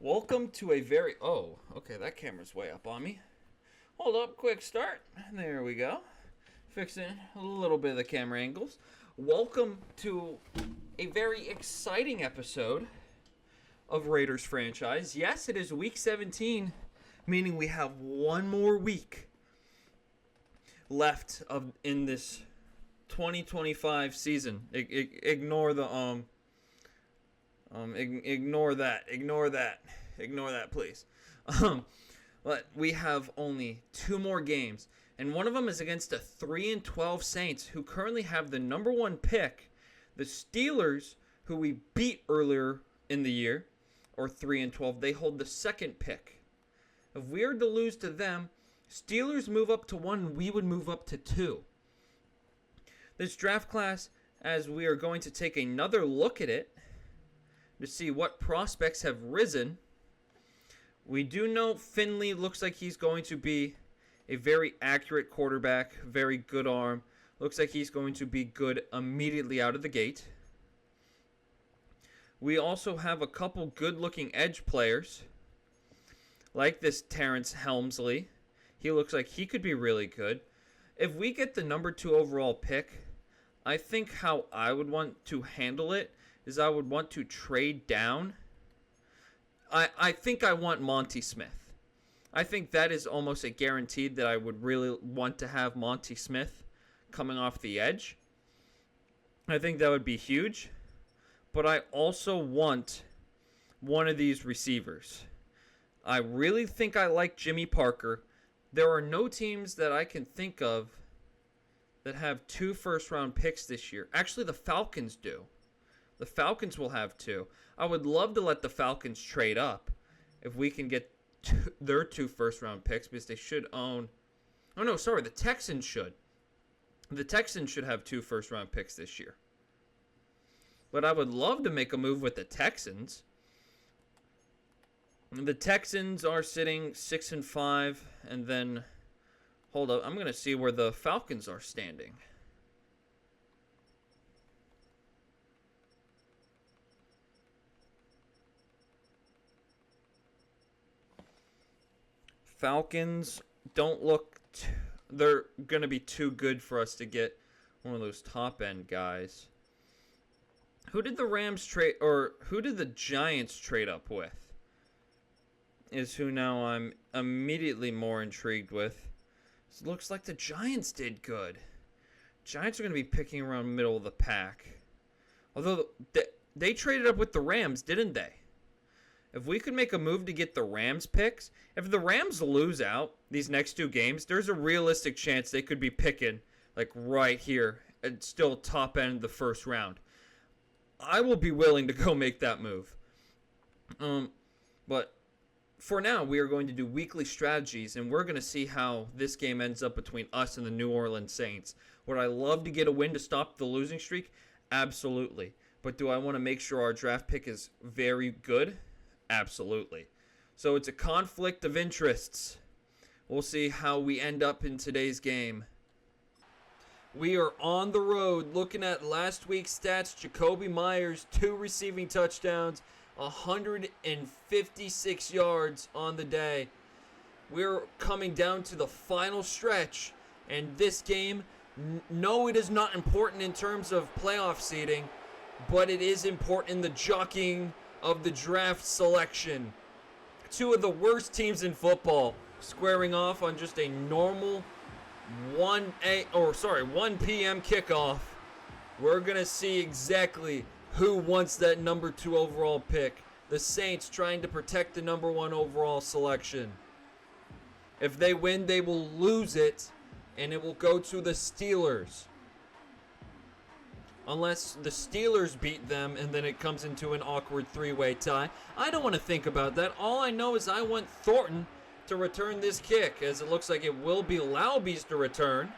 Welcome to a very... Oh, okay, that camera's way up on me. Hold up, quick start. There we go. Fixing a little bit of the camera angles. Welcome to a very exciting episode of Raiders franchise. Yes, it is week 17, meaning we have one more week left in this 2025 season. Ignore the ignore that, please. But we have only two more games, and one of them is against a 3-12 Saints, who currently have the number one pick. The Steelers, who we beat earlier in the year, or 3-12, they hold the second pick. If we are to lose to them, Steelers move up to 1, we would move up to 2. This draft class, as we are going to take another look at it, to see what prospects have risen. We do know Finley looks like he's going to be a very accurate quarterback, very good arm. Looks like he's going to be good immediately out of the gate. We also have a couple good-looking edge players, like this Terrence Helmsley. He looks like he could be really good. If we get the number 2 overall pick, I think how I would want to handle it is I would want to trade down. I think I want Monty Smith. I think that is almost a guaranteed that I would really want to have Monty Smith coming off the edge. I think that would be huge. But I also want one of these receivers. I really think I like Jimmy Parker. There are no teams that I can think of that have 2 first-round picks this year. Actually, the Falcons do. The Falcons will have 2. I would love to let the Falcons trade up if we can get their 2 first-round picks, because they should own... Oh, no, sorry, the Texans should. The Texans should have 2 first-round picks this year. But I would love to make a move with the Texans. The Texans are sitting 6-5, and then... Hold up, I'm going to see where the Falcons are standing. Falcons don't look... they're going to be too good for us to get one of those top-end guys. Who did the Rams trade... or who did the Giants trade up with? Is who now I'm immediately more intrigued with. It looks like the Giants did good. Giants are going to be picking around middle of the pack. Although they traded up with the Rams, didn't they? If we could make a move to get the Rams picks, if the Rams lose out these next 2 games, there's a realistic chance they could be picking like right here and still top end the first round. I will be willing to go make that move. But for now, we are going to do weekly strategies, and we're going to see how this game ends up between us and the New Orleans Saints. Would I love to get a win to stop the losing streak? Absolutely. But do I want to make sure our draft pick is very good? Absolutely. So it's a conflict of interests. We'll see how we end up in today's game. We are on the road looking at last week's stats. Jakobi Meyers, 2 receiving touchdowns, 156 yards on the day. We're coming down to the final stretch, and this game, no, it is not important in terms of playoff seeding, but it is important in the jockeying of the draft selection. 2 of the worst teams in football squaring off on just a normal 1 p.m. kickoff. We're going to see exactly who wants that number 2 overall pick. The Saints trying to protect the number 1 overall selection. If they win, they will lose it, and it will go to the Steelers. Unless the Steelers beat them and then it comes into an awkward 3-way tie. I don't want to think about that. All I know is I want Thornton to return this kick, as it looks like it will be Laubie's to return.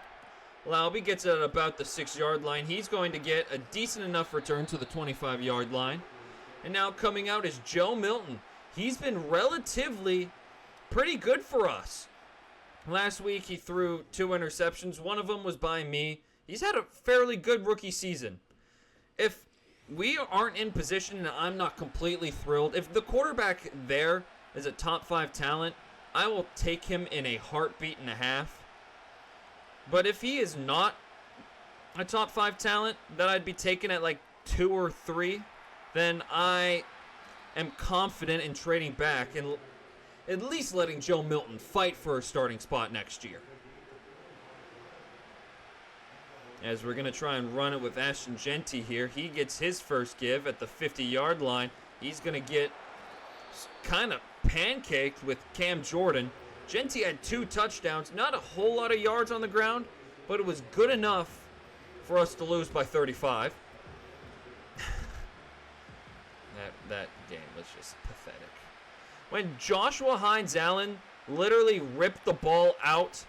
Laubie gets it at about the 6-yard line. He's going to get a decent enough return to the 25-yard line. And now coming out is Joe Milton. He's been relatively pretty good for us. Last week he threw 2 interceptions. One of them was by me. He's had a fairly good rookie season. If we aren't in position, and I'm not completely thrilled. If the quarterback there is a top 5 talent, I will take him in a heartbeat and a half. But if he is not a top 5 talent that I'd be taking at like 2 or 3, then I am confident in trading back and at least letting Joe Milton fight for a starting spot next year. As we're going to try and run it with Ashton Jeanty here. He gets his first give at the 50-yard line. He's going to get kind of pancaked with Cam Jordan. Jeanty had 2 touchdowns. Not a whole lot of yards on the ground, but it was good enough for us to lose by 35. that game was just pathetic. When Joshua Hines-Allen literally ripped the ball out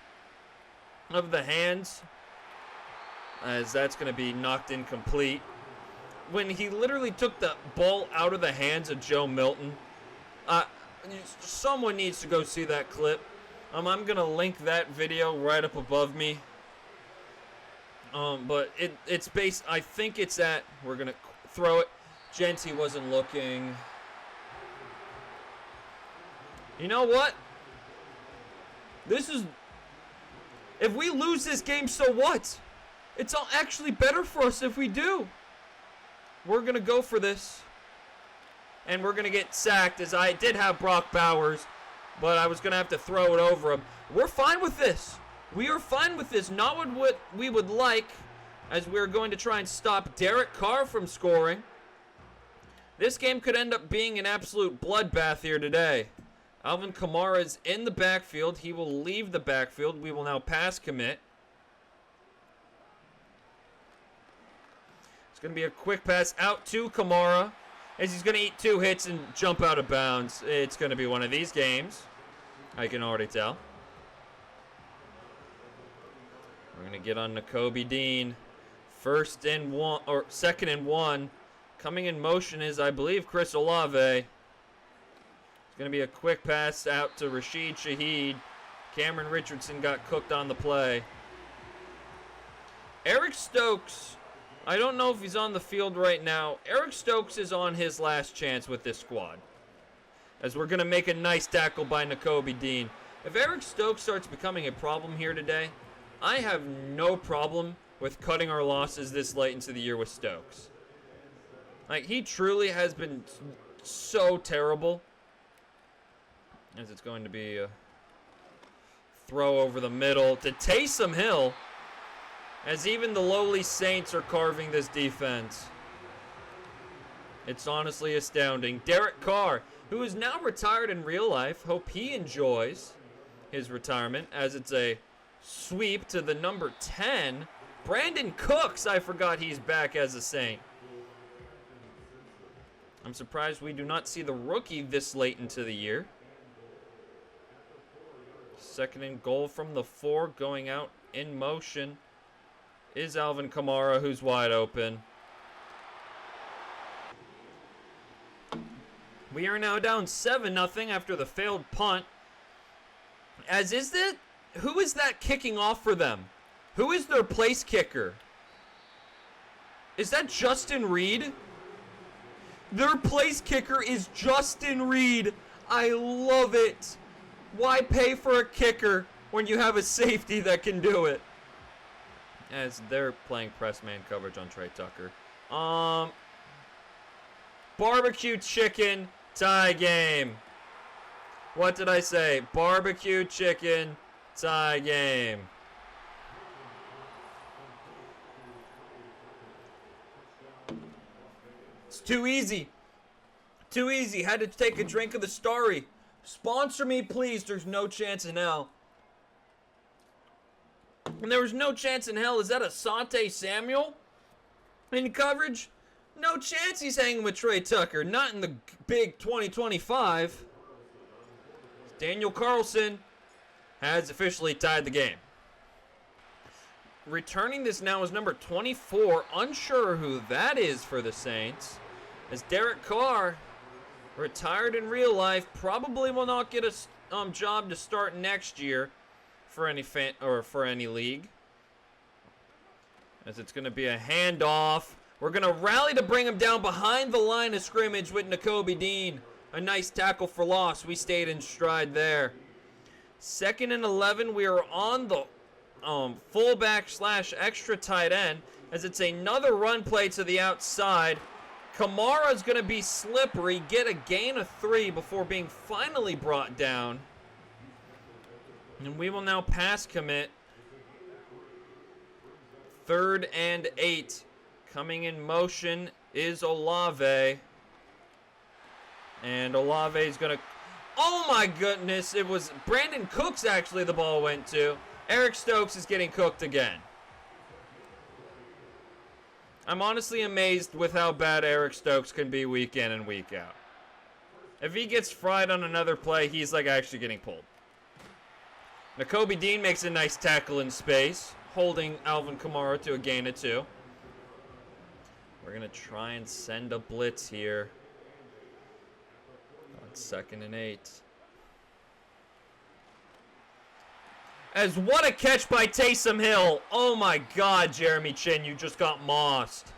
of the hands, as that's going to be knocked incomplete. When he literally took the ball out of the hands of Joe Milton, someone needs to go see that clip. I'm going to link that video right up above me. But it's based, I think it's at, we're going to throw it. Jeanty wasn't looking. You know what? If we lose this game, so what? It's all actually better for us if we do. We're going to go for this. And we're going to get sacked, as I did have Brock Bowers, but I was going to have to throw it over him. We're fine with this. We are fine with this. Not what we would like, as we're going to try and stop Derek Carr from scoring. This game could end up being an absolute bloodbath here today. Alvin Kamara is in the backfield. He will leave the backfield. We will now pass commit. It's going to be a quick pass out to Kamara, as he's going to eat 2 hits and jump out of bounds. It's going to be one of these games. I can already tell. We're going to get on Nakobe Dean. 2nd and 1. Coming in motion is, I believe, Chris Olave. It's going to be a quick pass out to Rashid Shaheed. Cameron Richardson got cooked on the play. Eric Stokes, I don't know if he's on the field right now. Eric Stokes is on his last chance with this squad, as we're going to make a nice tackle by Nakobe Dean. If Eric Stokes starts becoming a problem here today, I have no problem with cutting our losses this late into the year with Stokes. Like, he truly has been so terrible. As it's going to be a throw over the middle to Taysom Hill, as even the lowly Saints are carving this defense. It's honestly astounding. Derek Carr, who is now retired in real life, hope he enjoys his retirement, as it's a sweep to the number 10. Brandon Cooks, I forgot he's back as a Saint. I'm surprised we do not see the rookie this late into the year. 2nd and goal from the 4, going out in motion is Alvin Kamara, who's wide open. We are now down 7-0 after the failed punt. Who is that kicking off for them? Who is their place kicker? Is that Justin Reed? Their place kicker is Justin Reed. I love it. Why pay for a kicker when you have a safety that can do it? As they're playing press man coverage on Trey Tucker. Barbecue chicken tie game. What did I say? Barbecue chicken tie game. It's too easy. Too easy. Had to take a drink of the Starry. Sponsor me, please. There's no chance in hell. And there was no chance in hell. Is that Asante Samuel in coverage? No chance he's hanging with Trey Tucker. Not in the big 2025. Daniel Carlson has officially tied the game. Returning this now is number 24. Unsure who that is for the Saints. As Derek Carr, retired in real life, probably will not get a job to start next year for any league. As it's going to be a handoff. We're going to rally to bring him down behind the line of scrimmage with Nakobe Dean. A nice tackle for loss. We stayed in stride there. 2nd and 11. We are on the fullback / extra tight end as it's another run play to the outside. Kamara's going to be slippery, get a gain of 3 before being finally brought down. And we will now pass commit. 3rd and 8. Coming in motion is Olave. And Olave is going to... Oh my goodness, it was Brandon Cooks actually the ball went to. Eric Stokes is getting cooked again. I'm honestly amazed with how bad Eric Stokes can be week in and week out. If he gets fried on another play, he's like actually getting pulled. Nakobe Dean makes a nice tackle in space, holding Alvin Kamara to a gain of 2. We're going to try and send a blitz here. On 2nd and 8. As what a catch by Taysom Hill. Oh my God, Jeremy Chin, you just got mossed.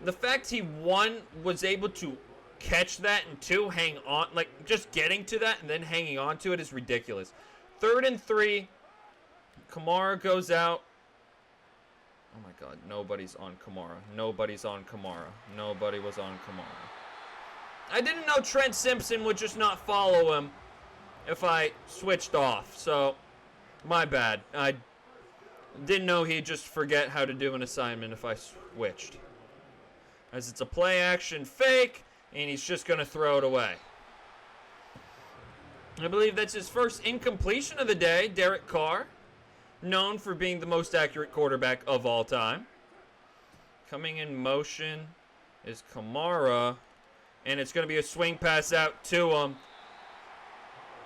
The fact he, 1, was able to catch that, and 2, hang on, like just getting to that and then hanging on to it is ridiculous. 3rd and 3. Kamara goes out. Oh my God, nobody's on Kamara. Nobody's on Kamara. Nobody was on Kamara. I didn't know Trent Simpson would just not follow him if I switched off, so my bad. I didn't know he'd just forget how to do an assignment if I switched. As it's a play action fake, and he's just going to throw it away. I believe that's his first incompletion of the day, Derek Carr, known for being the most accurate quarterback of all time. Coming in motion is Kamara, and it's going to be a swing pass out to him.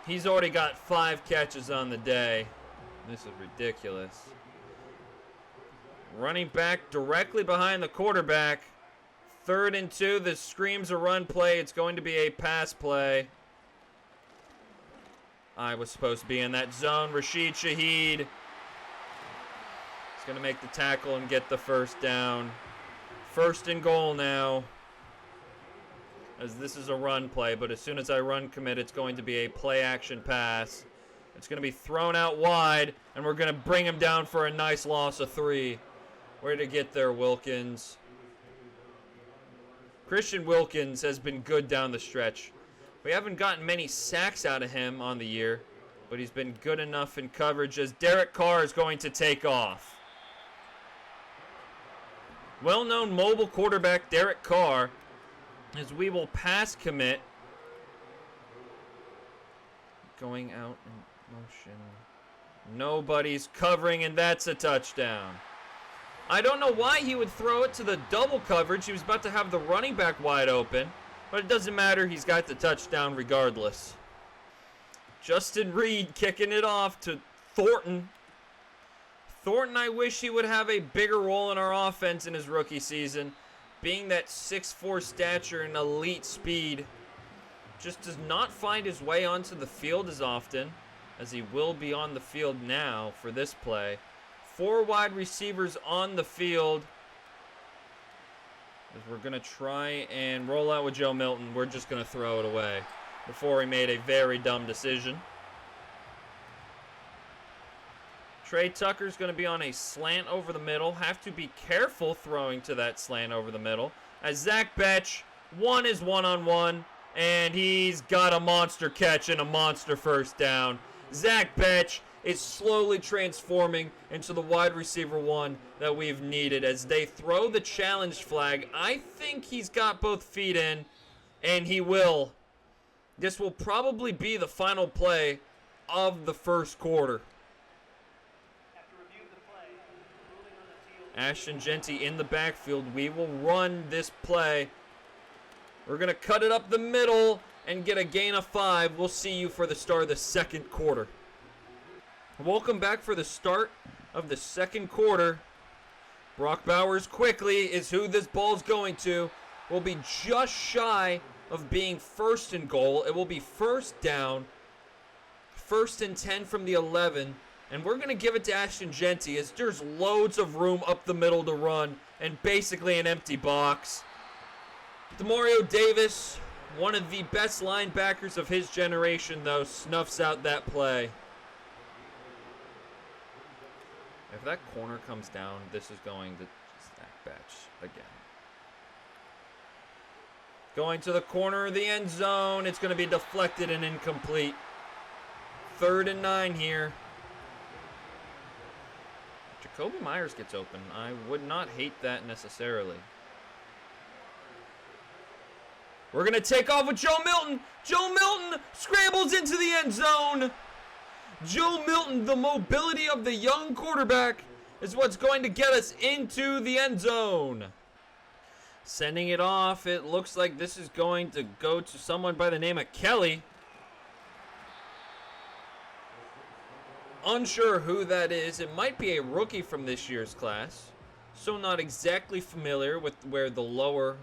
He's already got 5 catches on the day. This is ridiculous. Running back directly behind the quarterback. 3rd and 2. This screams a run play. It's going to be a pass play. I was supposed to be in that zone. Rashid Shaheed is going to make the tackle and get the first down. 1st and goal now. As this is a run play, but as soon as I run commit, it's going to be a play action pass. It's going to be thrown out wide, and we're going to bring him down for a nice loss of 3. Where to get there, Wilkins? Christian Wilkins has been good down the stretch. We haven't gotten many sacks out of him on the year, but he's been good enough in coverage as Derek Carr is going to take off. Well-known mobile quarterback Derek Carr, as we will pass commit. Going out in motion. Nobody's covering, and that's a touchdown. I don't know why he would throw it to the double coverage. He was about to have the running back wide open, but it doesn't matter. He's got the touchdown regardless. Justin Reed kicking it off to Thornton. Thornton, I wish he would have a bigger role in our offense in his rookie season. Being that 6'4" stature and elite speed, just does not find his way onto the field as often as he will be on the field now for this play. 4 wide receivers on the field. As we're going to try and roll out with Joe Milton, we're just going to throw it away before he made a very dumb decision. Trey Tucker's going to be on a slant over the middle. Have to be careful throwing to that slant over the middle. As Zach Betch, 1 is one-on-one, and he's got a monster catch and a monster first down. Zach Betch is slowly transforming into the wide receiver 1 that we've needed as they throw the challenge flag. I think he's got both feet in, and he will. This will probably be the final play of the first quarter. Ashton Jeanty in the backfield. We will run this play. We're going to cut it up the middle and get a gain of 5. We'll see you for the start of the second quarter. Welcome back for the start of the second quarter. Brock Bowers quickly is who this ball's going to. Will be just shy of being 1st and goal. It will be 1st down. 1st and 10 from the 11. And we're going to give it to Ashton Jeanty as there's loads of room up the middle to run. and basically an empty box. Demario Davis, one of the best linebackers of his generation, though, snuffs out that play. If that corner comes down, this is going to Zach Betch again. Going to the corner of the end zone. It's going to be deflected and incomplete. 3rd and 9 here. Jakobi Meyers gets open. I would not hate that necessarily. We're going to take off with Joe Milton. Joe Milton scrambles into the end zone. Joe Milton, the mobility of the young quarterback, is what's going to get us into the end zone. Sending it off. It looks like this is going to go to someone by the name of Kelly. Unsure who that is. It might be a rookie from this year's class. So not exactly familiar with where the lower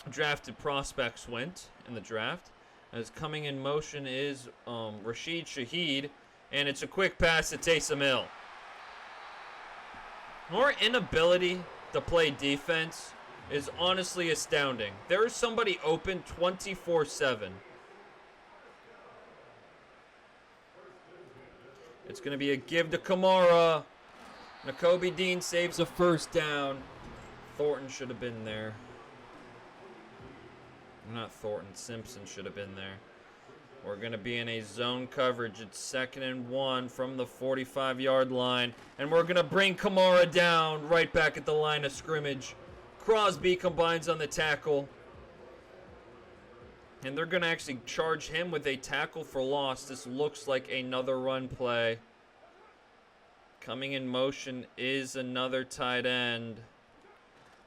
drafted prospects went in the draft. As coming in motion is Rashid Shaheed. And it's a quick pass to Taysom Hill. Our inability to play defense is honestly astounding. There is somebody open 24/7. It's going to be a give to Kamara. Nakobe Dean saves a first down. Thornton should have been there. Not Thornton, Simpson should have been there. We're going to be in a zone coverage. It's 2nd and 1 from the 45-yard line. And we're going to bring Kamara down right back at the line of scrimmage. Crosby combines on the tackle. And they're going to actually charge him with a tackle for loss. This looks like another run play. Coming in motion is another tight end.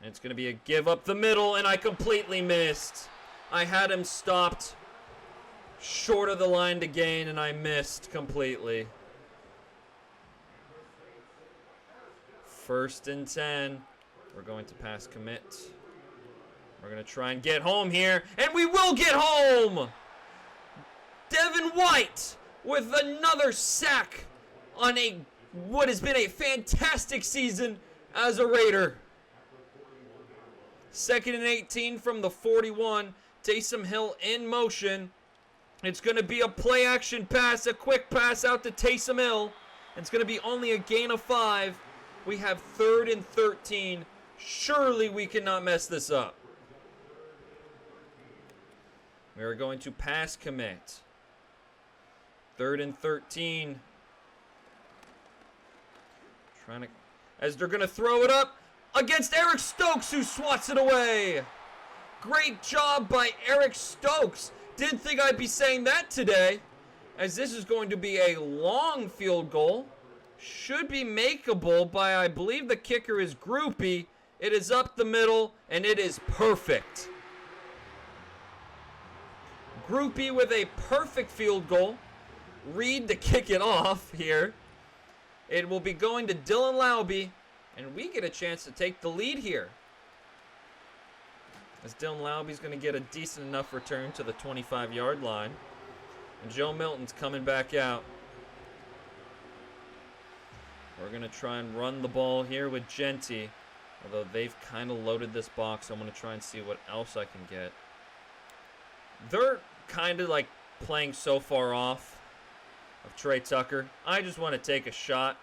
And it's going to be a give up the middle, and I completely missed. I had him stopped short of the line to gain, and I missed completely. 1st and 10. We're going to pass commit. We're going to try and get home here, and we will get home! Devin White with another sack on what has been a fantastic season as a Raider. 2nd and 18 from the 41. Taysom Hill in motion. It's going to be a play action pass, a quick pass out to Taysom Hill. It's going to be only a gain of 5. We have 3rd and 13. Surely we cannot mess this up. We are going to pass commit. 3rd and 13. As they're going to throw it up against Eric Stokes, who swats it away. Great job by Eric Stokes. Didn't think I'd be saying that today, as this is going to be a long field goal. Should be makeable by, I believe the kicker is Groupie. It is up the middle, and it is perfect. Groupie with a perfect field goal. Reed to kick it off here. It will be going to Dylan Laube, and we get a chance to take the lead here. As Dylan Laube's going to get a decent enough return to the 25-yard line. And Joe Milton's coming back out. We're going to try and run the ball here with Genty. Although they've kind of loaded this box, I'm going to try and see what else I can get. They're kind of like playing so far off of Trey Tucker. I just want to take a shot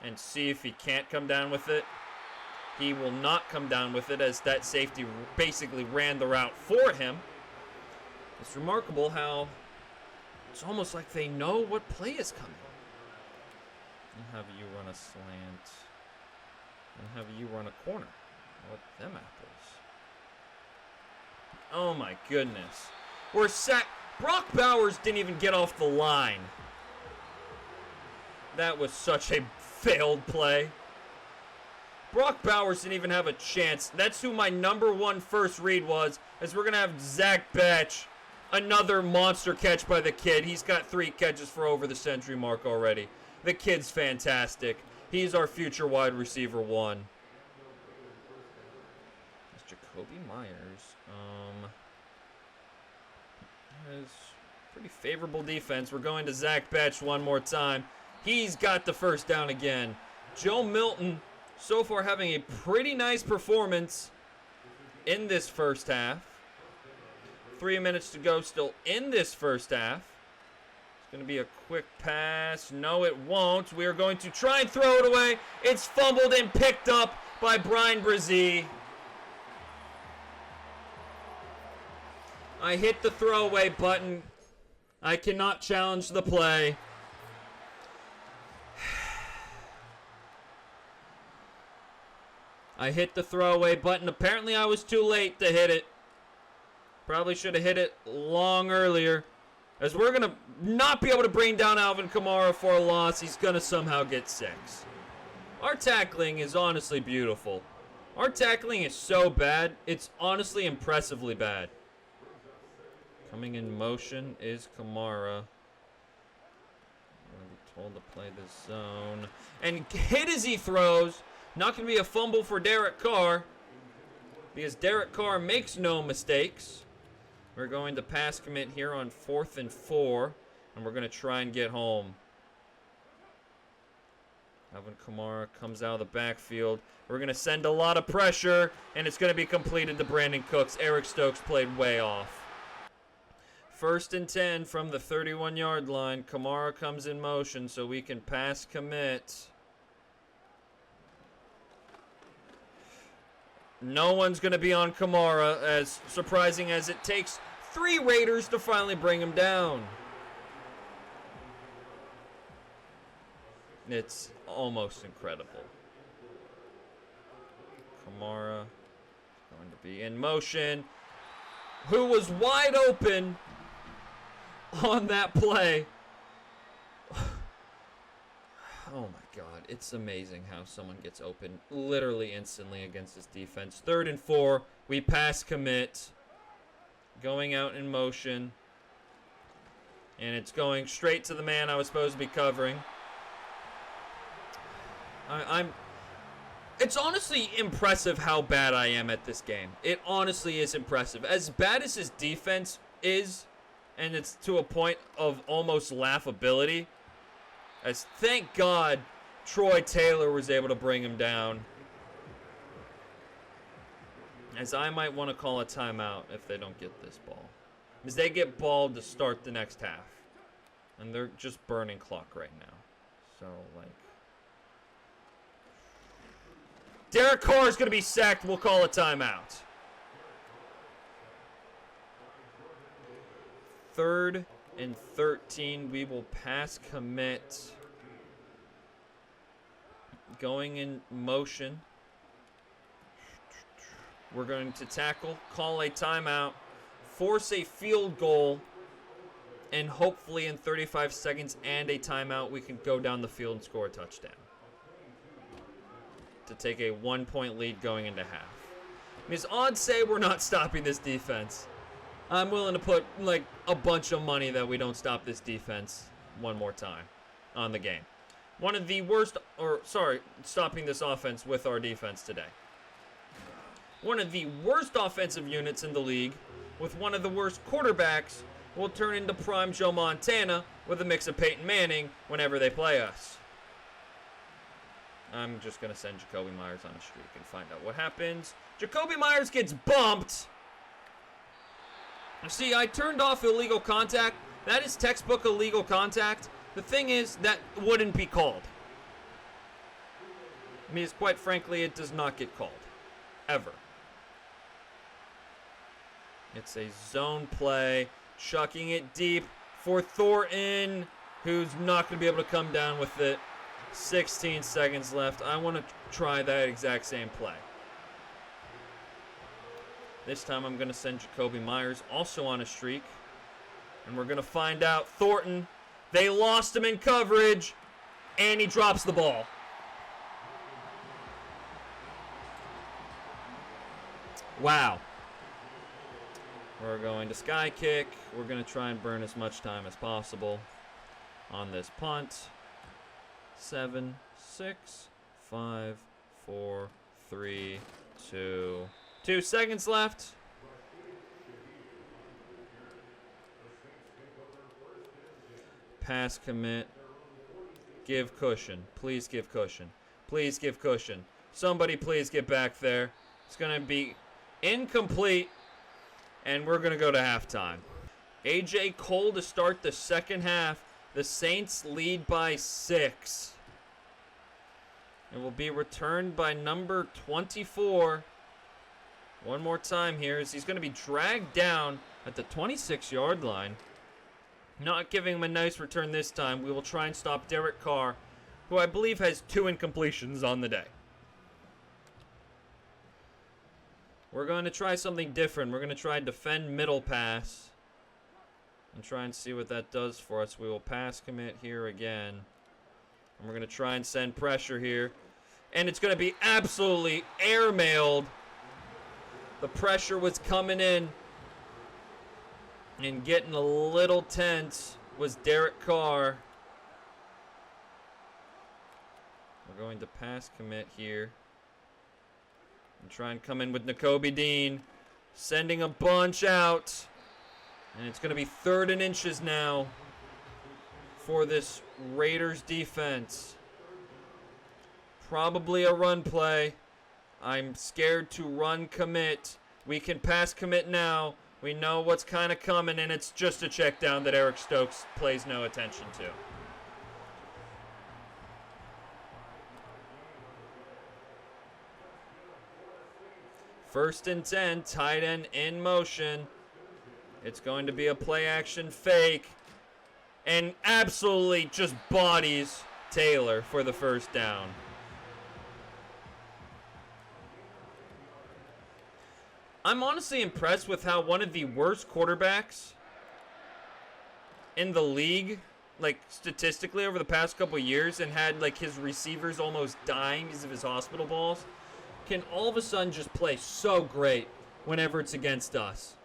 and see if he can't come down with it. He will not come down with it, as that safety basically ran the route for him. It's remarkable how it's almost like they know what play is coming. I'll have you run a slant. I'll have you run a corner. What them apples. Oh my goodness. We're sacked. Brock Bowers didn't even get off the line. That was such a failed play. Brock Bowers didn't even have a chance. That's who my number 1 first read was, as we're going to have Zach Betch. Another monster catch by the kid. He's got 3 catches for over the century mark already. The kid's fantastic. He's our future wide receiver 1. It's Jakobi Meyers. Has pretty favorable defense. We're going to Zach Betch one more time. He's got the first down again. Joe Milton so far having a pretty nice performance in this first half. 3 minutes to go still in this first half. It's going to be a quick pass. No, it won't. We are going to try and throw it away. It's fumbled and picked up by Bryan Bresee. I hit the throwaway button. I cannot challenge the play. I hit the throwaway button. Apparently I was too late to hit it. Probably should have hit it long earlier. As we're going to not be able to bring down Alvin Kamara for a loss. He's going to somehow get 6. Our tackling is honestly beautiful. Our tackling is so bad, it's honestly impressively bad. Coming in motion is Kamara. We're told to play this zone. And hit as he throws. Not going to be a fumble for Derek Carr, because Derek Carr makes no mistakes. We're going to pass commit here on 4th and 4, and we're going to try and get home. Alvin Kamara comes out of the backfield. We're going to send a lot of pressure, and it's going to be completed to Brandon Cooks. Eric Stokes played way off. 1st and 10 from the 31-yard line. Kamara comes in motion so we can pass commit. No one's going to be on Kamara, as surprising as it takes 3 Raiders to finally bring him down. It's almost incredible. Kamara going to be in motion. Who was wide open on that play. Oh my God, it's amazing how someone gets open literally instantly against this defense. 3rd and 4, we pass commit. Going out in motion. And it's going straight to the man I was supposed to be covering. It's honestly impressive how bad I am at this game. It honestly is impressive. As bad as his defense is, and it's to a point of almost laughability, as thank God Troy Taylor was able to bring him down. As I might want to call a timeout if they don't get this ball. Because they get balled to start the next half. And they're just burning clock right now. So, like... Derek Carr is going to be sacked. We'll call a timeout. 3rd and 13. We will pass commit. Going in motion. We're going to tackle, call a timeout, force a field goal, and hopefully in 35 seconds and a timeout, we can go down the field and score a touchdown. To take a 1-point lead going into half. Because odds say we're not stopping this defense. I'm willing to put like a bunch of money that we don't stop this defense one more time on the game. One of the worst, stopping this offense with our defense today. One of the worst offensive units in the league with one of the worst quarterbacks will turn into prime Joe Montana with a mix of Peyton Manning whenever they play us. I'm just going to send Jakobi Meyers on a streak and find out what happens. Jakobi Meyers gets bumped. See, I turned off illegal contact. That is textbook illegal contact. The thing is, that wouldn't be called. I mean, quite frankly, it does not get called. Ever. It's a zone play. Chucking it deep for Thornton, who's not going to be able to come down with it. 16 seconds left. I want to try that exact same play. This time I'm going to send Jakobi Meyers also on a streak. And we're going to find out Thornton, they lost him in coverage, and he drops the ball. Wow. We're going to sky kick. We're going to try and burn as much time as possible on this punt. 7, 6, 5, 4, 3, 2. 2 seconds left. Pass commit. Give cushion. Please give cushion. Please give cushion. Somebody please get back there. It's going to be incomplete, and we're going to go to halftime. A.J. Cole to start the second half. The Saints lead by 6. It will be returned by number 24. One more time here as he's going to be dragged down at the 26-yard line. Not giving him a nice return this time. We will try and stop Derek Carr, who I believe has 2 incompletions on the day. We're going to try something different. We're going to try defend middle pass and try and see what that does for us. We will pass commit here again. And we're going to try and send pressure here. And it's going to be absolutely airmailed. The pressure was coming in. And getting a little tense was Derek Carr. We're going to pass commit here. And try and come in with Nakobe Dean. Sending a bunch out. And it's going to be 3rd and inches now for this Raiders defense. Probably a run play. I'm scared to run commit. We can pass commit now. We know what's kind of coming, and it's just a check down that Eric Stokes plays no attention to. First and 10, tight end in motion. It's going to be a play action fake. And absolutely just bodies Taylor for the first down. I'm honestly impressed with how one of the worst quarterbacks in the league, like statistically over the past couple of years, and had like his receivers almost dying because of his hospital balls, can all of a sudden just play so great whenever it's against us.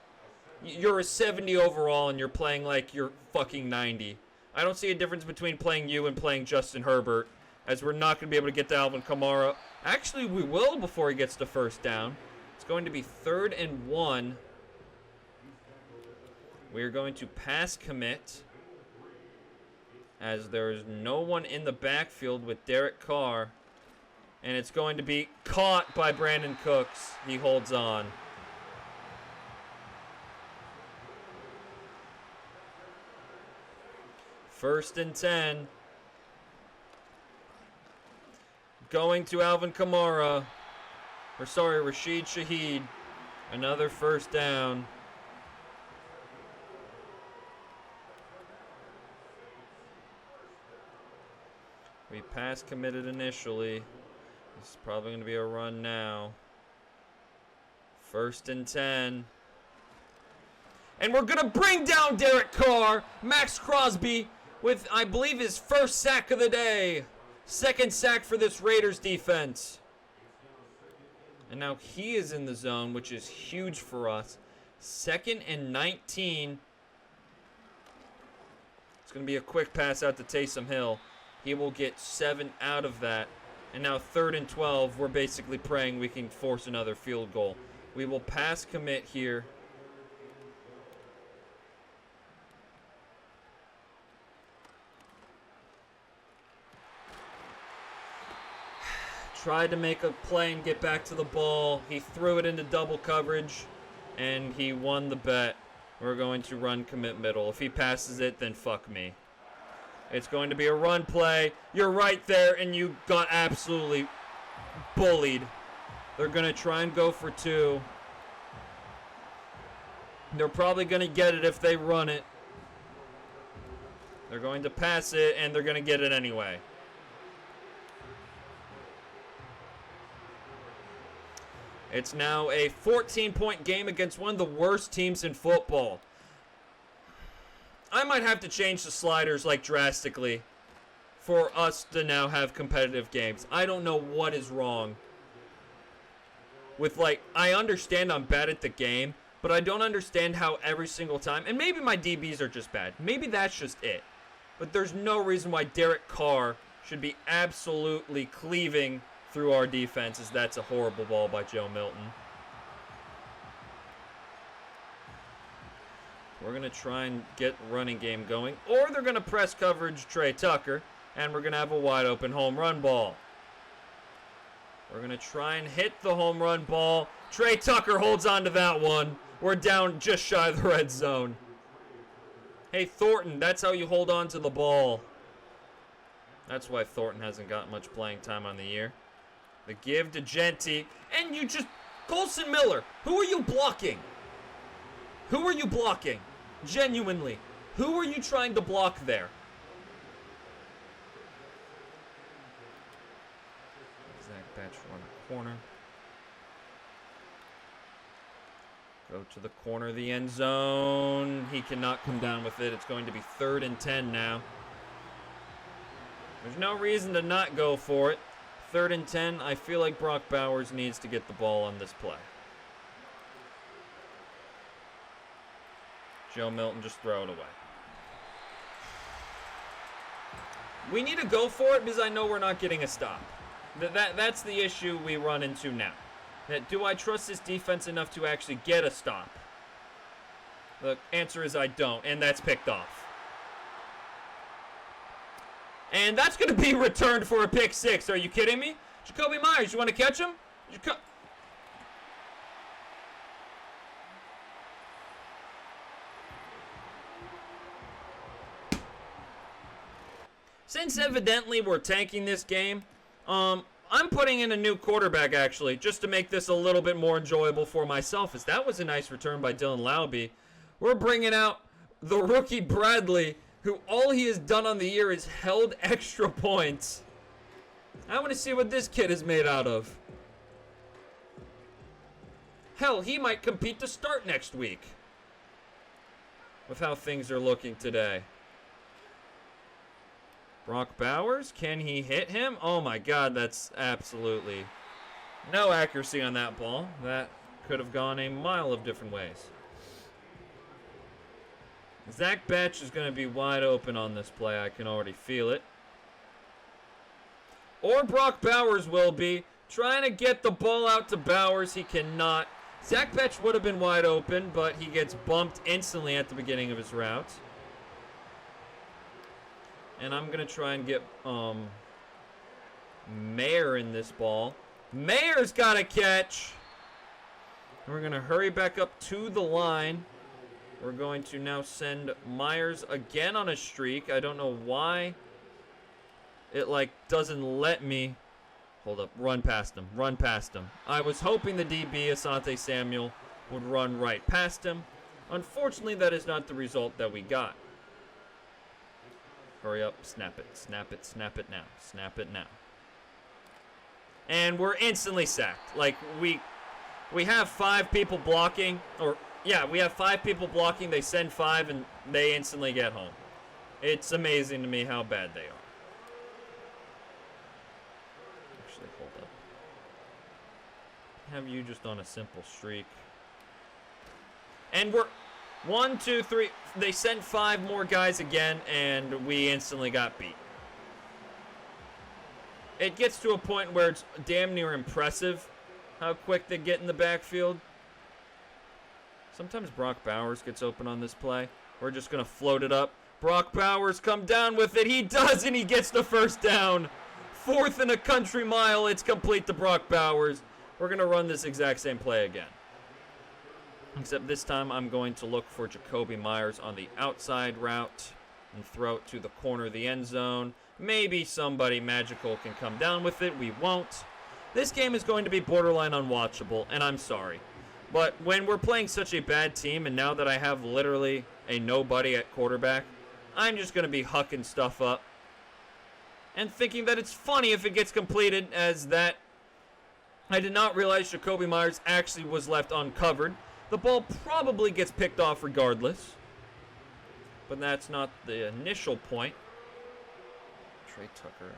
You're a 70 overall and you're playing like you're fucking 90. I don't see a difference between playing you and playing Justin Herbert, as we're not going to be able to get to Alvin Kamara. Actually, we will before he gets to first down. It's going to be 3rd and 1. We're going to pass commit, as there is no one in the backfield with Derek Carr. And it's going to be caught by Brandon Cooks. He holds on. First and 10. Going to Alvin Kamara. Rashid Shaheed. Another first down. We pass committed initially. This is probably going to be a run now. First and 10. And we're going to bring down Derek Carr. Max Crosby with, I believe, his first sack of the day. Second sack for this Raiders defense. And now he is in the zone, which is huge for us. 2nd and 19. It's going to be a quick pass out to Taysom Hill. He will get 7 out of that. And now 3rd and 12. We're basically praying we can force another field goal. We will pass commit here. Tried to make a play and get back to the ball. He threw it into double coverage, and he won the bet. We're going to run commit middle. If he passes it, then fuck me. It's going to be a run play. You're right there, and you got absolutely bullied. They're going to try and go for 2. They're probably going to get it if they run it. They're going to pass it, and they're going to get it anyway. It's now a 14-point game against one of the worst teams in football. I might have to change the sliders like drastically for us to now have competitive games. I don't know what is wrong with, like, I understand I'm bad at the game, but I don't understand how every single time, and maybe my DBs are just bad. Maybe that's just it. But there's no reason why Derek Carr should be absolutely cleaving through our defense, as that's a horrible ball by Joe Milton. We're going to try and get running game going, or they're going to press coverage Trey Tucker, and we're going to have a wide open home run ball. We're going to try and hit the home run ball. Trey Tucker holds on to that one. We're down just shy of the red zone. Hey, Thornton, that's how you hold on to the ball. That's why Thornton hasn't got much playing time on the year. The give to Genty. And you just... Colson Miller, who are you blocking? Who are you blocking? Genuinely. Who are you trying to block there? Zach Batch run a corner. Go to the corner of the end zone. He cannot come down with it. It's going to be 3rd and 10 now. There's no reason to not go for it. 3rd and 10. I feel like Brock Bowers needs to get the ball on this play. Joe Milton, just throw it away. We need to go for it because I know we're not getting a stop. That's the issue we run into now. Do I trust this defense enough to actually get a stop? The answer is I don't, and that's picked off. And that's going to be returned for a pick 6. Are you kidding me? Jakobi Meyers, you want to catch him? Since evidently we're tanking this game, I'm putting in a new quarterback, actually, just to make this a little bit more enjoyable for myself, as that was a nice return by Dylan Laube. We're bringing out the rookie Bradley, who all he has done on the year is held extra points. I want to see what this kid is made out of. Hell, he might compete to start next week, with how things are looking today. Brock Bowers, can he hit him? Oh my God, that's absolutely no accuracy on that ball. That could have gone a mile of different ways. Zach Betch is going to be wide open on this play. I can already feel it. Or Brock Bowers will be. Trying to get the ball out to Bowers. He cannot. Zach Betch would have been wide open, but he gets bumped instantly at the beginning of his route. And I'm going to try and get Mayer in this ball. Mayer's got a catch. We're going to hurry back up to the line. We're going to now send Myers again on a streak. I don't know why it, doesn't let me. Hold up. Run past him. Run past him. I was hoping the DB, Asante Samuel, would run right past him. Unfortunately, that is not the result that we got. Hurry up, snap it, snap it, snap it now, snap it now. And we're instantly sacked. We have 5 people blocking, we have 5 people blocking, they send 5 and they instantly get home. It's amazing to me how bad they are. Actually, hold up. Have you just on a simple streak. And we're 1, 2, 3. They sent 5 more guys again, and we instantly got beat. It gets to a point where it's damn near impressive how quick they get in the backfield. Sometimes Brock Bowers gets open on this play. We're just going to float it up. Brock Bowers, come down with it. He does, and he gets the first down. 4th and a country mile. It's complete to Brock Bowers. We're going to run this exact same play again. Except this time I'm going to look for Jakobi Meyers on the outside route and throw it to the corner of the end zone. Maybe somebody magical can come down with it. We won't. This game is going to be borderline unwatchable, and I'm sorry. But when we're playing such a bad team, and now that I have literally a nobody at quarterback, I'm just going to be hucking stuff up and thinking that it's funny if it gets completed, as that I did not realize Jakobi Meyers actually was left uncovered. The ball probably gets picked off regardless, but that's not the initial point. Trey Tucker,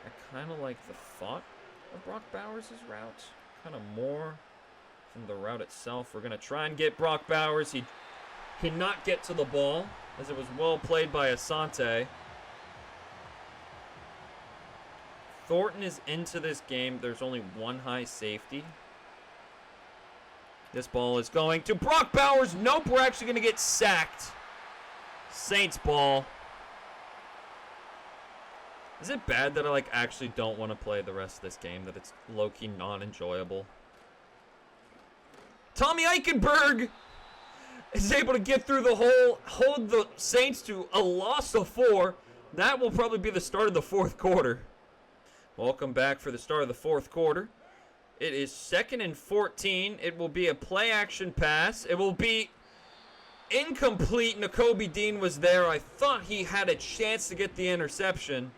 I kind of like the thought of Brock Bowers' route, kind of more than the route itself. We're going to try and get Brock Bowers. He cannot get to the ball, as it was well played by Asante. Thornton is into this game. There's only one high safety. This ball is going to Brock Bowers. Nope, we're actually going to get sacked. Saints ball. Is it bad that I like actually don't want to play the rest of this game? That it's low-key non-enjoyable? Tommy Eichenberg is able to get through the hole, hold the Saints to a loss of 4. That will probably be the start of the fourth quarter. Welcome back for the start of the fourth quarter. It is 2nd and 14. It will be a play-action pass. It will be incomplete. Nakobe Dean was there. I thought he had a chance to get the interception.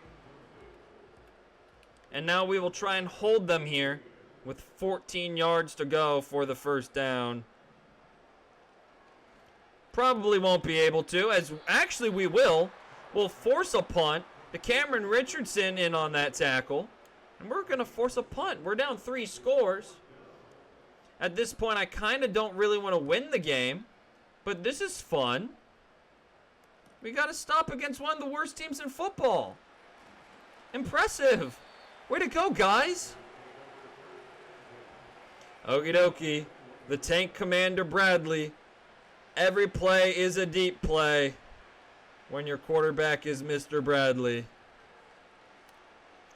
And now we will try and hold them here with 14 yards to go for the first down. Probably won't be able to, as actually we will. We'll force a punt. The Cameron Richardson in on that tackle. And we're going to force a punt. We're down 3 scores. At this point, I kind of don't really want to win the game. But this is fun. We got to stop against one of the worst teams in football. Impressive. Way to go, guys. Okie dokie. The Tank Commander Bradley. Every play is a deep play when your quarterback is Mr. Bradley.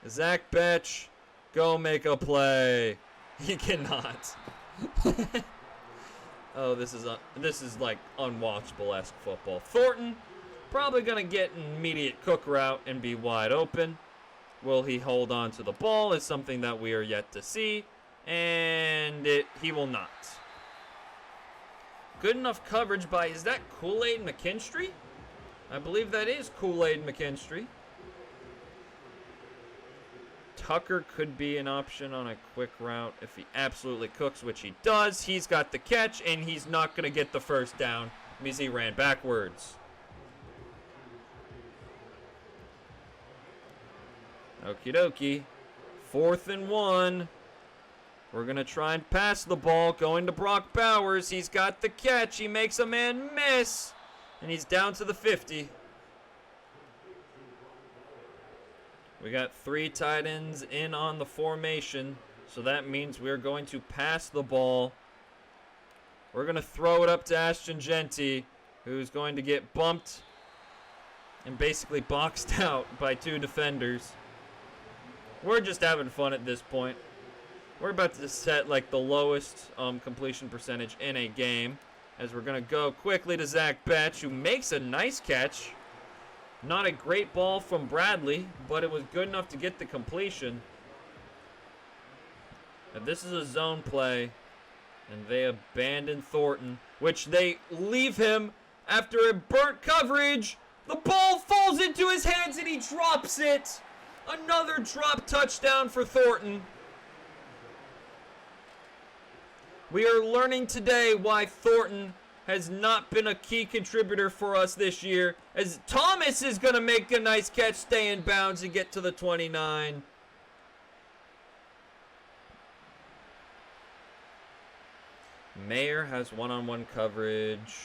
Zach Betch, go make a play. He cannot. Oh, this is like unwatchable-esque football. Thornton probably going to get an immediate cook route and be wide open. Will he hold on to the ball is something that we are yet to see. And he will not. Good enough coverage by, is that Kool-Aid McKinstry? I believe that is Kool-Aid McKinstry. Tucker could be an option on a quick route if he absolutely cooks, which he does. He's got the catch, and he's not going to get the first down because he ran backwards. Okie dokie. 4th and 1. We're going to try and pass the ball. Going to Brock Bowers. He's got the catch. He makes a man miss. And he's down to the 50. We got 3 tight ends in on the formation. So that means we're going to pass the ball. We're going to throw it up to Ashton Jeanty, who's going to get bumped and basically boxed out by 2 defenders. We're just having fun at this point. We're about to set like the lowest completion percentage in a game, as we're going to go quickly to Zach Betch, who makes a nice catch. Not a great ball from Bradley, but it was good enough to get the completion. And this is a zone play, and they abandon Thornton, which they leave him after a burnt coverage. The ball falls into his hands, and he drops it. Another drop touchdown for Thornton. We are learning today why Thornton has not been a key contributor for us this year, as Thomas is going to make a nice catch, stay in bounds, and get to the 29. Mayer has one-on-one coverage.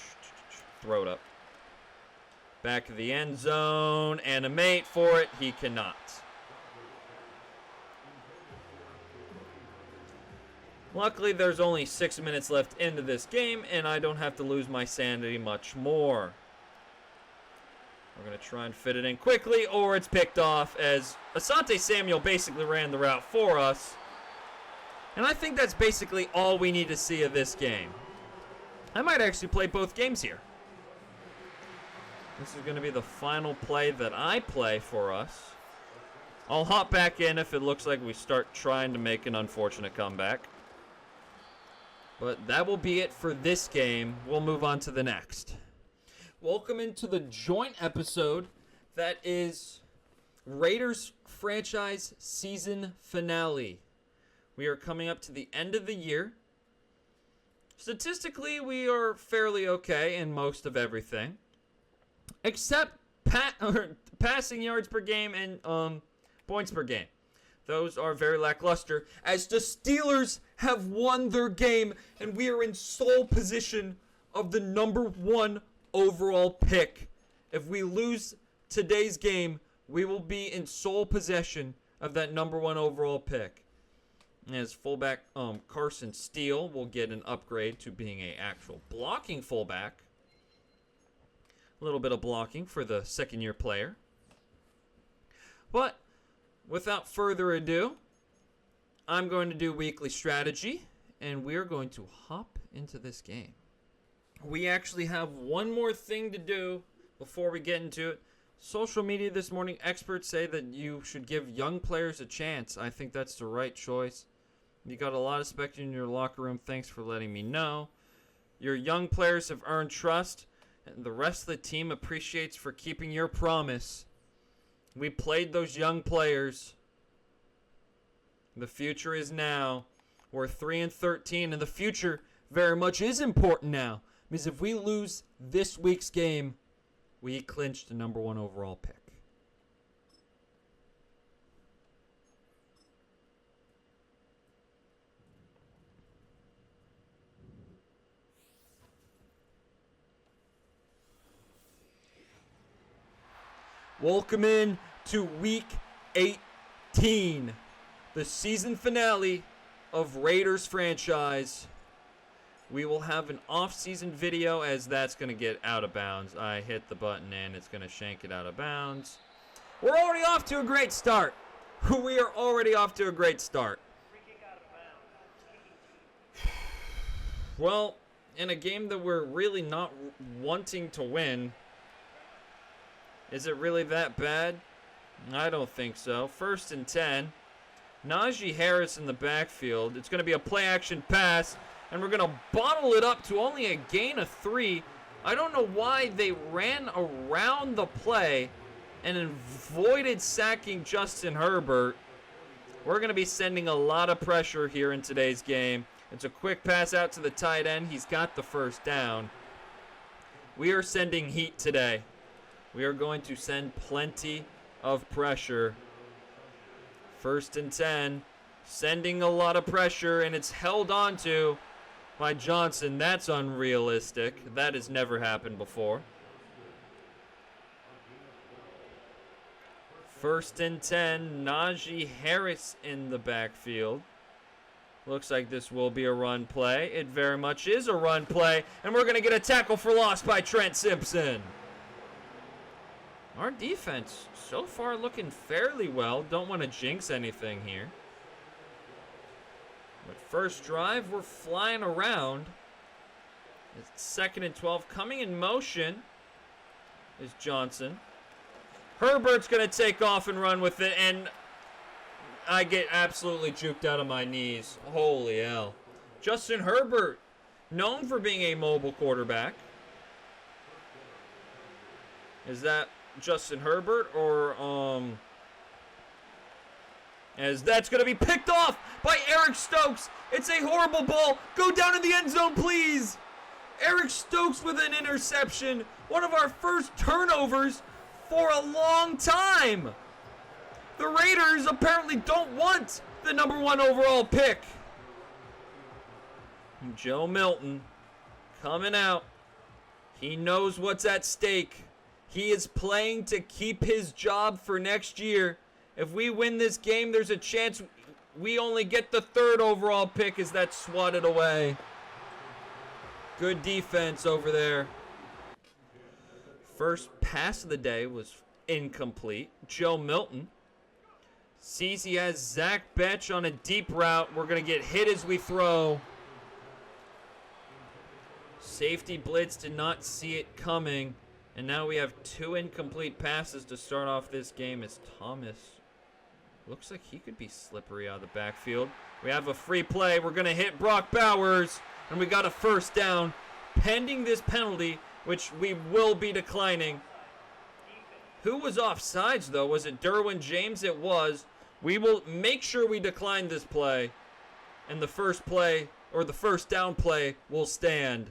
Throw it up. Back of the end zone. Animate for it. He cannot. Luckily, there's only 6 minutes left into this game, and I don't have to lose my sanity much more. We're going to try and fit it in quickly, or it's picked off, as Asante Samuel basically ran the route for us. And I think that's basically all we need to see of this game. I might actually play both games here. This is going to be the final play that I play for us. I'll hop back in if it looks like we start trying to make an unfortunate comeback. But that will be it for this game. We'll move on to the next. Welcome into the joint episode that is Raiders franchise season finale. We are coming up to the end of the year. Statistically, we are fairly okay in most of everything, except passing yards per game and points per game. Those are very lackluster, as the Steelers have won their game, and we are in sole position of the number 1 overall pick. If we lose today's game, we will be in sole possession of that number 1 overall pick. As fullback Carson Steele will get an upgrade to being an actual blocking fullback. A little bit of blocking for the second-year player. But without further ado, I'm going to do weekly strategy, and we're going to hop into this game. We actually have one more thing to do before we get into it. Social media this morning, experts say that you should give young players a chance. I think that's the right choice. You got a lot of spec in your locker room. Thanks for letting me know. Your young players have earned trust, and the rest of the team appreciates for keeping your promise. We played those young players. The future is now. We're 3-13, and the future very much is important now. Because if we lose this week's game, we clinched the number 1 overall pick. Welcome in to week 18, the season finale of Raiders franchise. We will have an off-season video as that's going to get out of bounds. I hit the button and it's going to shank it out of bounds. We're already off to a great start. We are already off to a great start. Well, in a game that we're really not wanting to win, is it really that bad? I don't think so. 1st and 10. Najee Harris in the backfield. It's going to be a play-action pass, and we're going to bottle it up to only a gain of 3. I don't know why they ran around the play and avoided sacking Justin Herbert. We're going to be sending a lot of pressure here in today's game. It's a quick pass out to the tight end. He's got the first down. We are sending heat today. We are going to send plenty of pressure. 1st and 10. Sending a lot of pressure, and it's held on to by Johnson. That's unrealistic. That has never happened before. 1st and 10. Najee Harris in the backfield. Looks like this will be a run play. It very much is a run play, and we're going to get a tackle for loss by Trent Simpson. Our defense so far looking fairly well. Don't want to jinx anything here. But first drive, we're flying around. It's 2nd and 12. Coming in motion is Johnson. Herbert's going to take off and run with it, and I get absolutely juked out of my knees. Holy hell. Justin Herbert, known for being a mobile quarterback. Is that Justin Herbert or as that's going to be picked off by Eric Stokes. It's a horrible ball. Go down in the end zone, please. Eric Stokes with an interception. One of our first turnovers for a long time. The Raiders apparently don't want the number 1 overall pick. Joe Milton coming out. He knows what's at stake. He is playing to keep his job for next year. If we win this game, there's a chance we only get the 3rd overall pick as that's swatted away. Good defense over there. First pass of the day was incomplete. Joe Milton sees he has Zach Betch on a deep route. We're going to get hit as we throw. Safety blitz did not see it coming. And now we have 2 incomplete passes to start off this game as Thomas looks like he could be slippery out of the backfield. We have a free play. We're going to hit Brock Bowers, and we got a first down pending this penalty, which we will be declining. Who was offsides, though? Was it Derwin James? It was. We will make sure we decline this play, and the first play, or the first down play, will stand.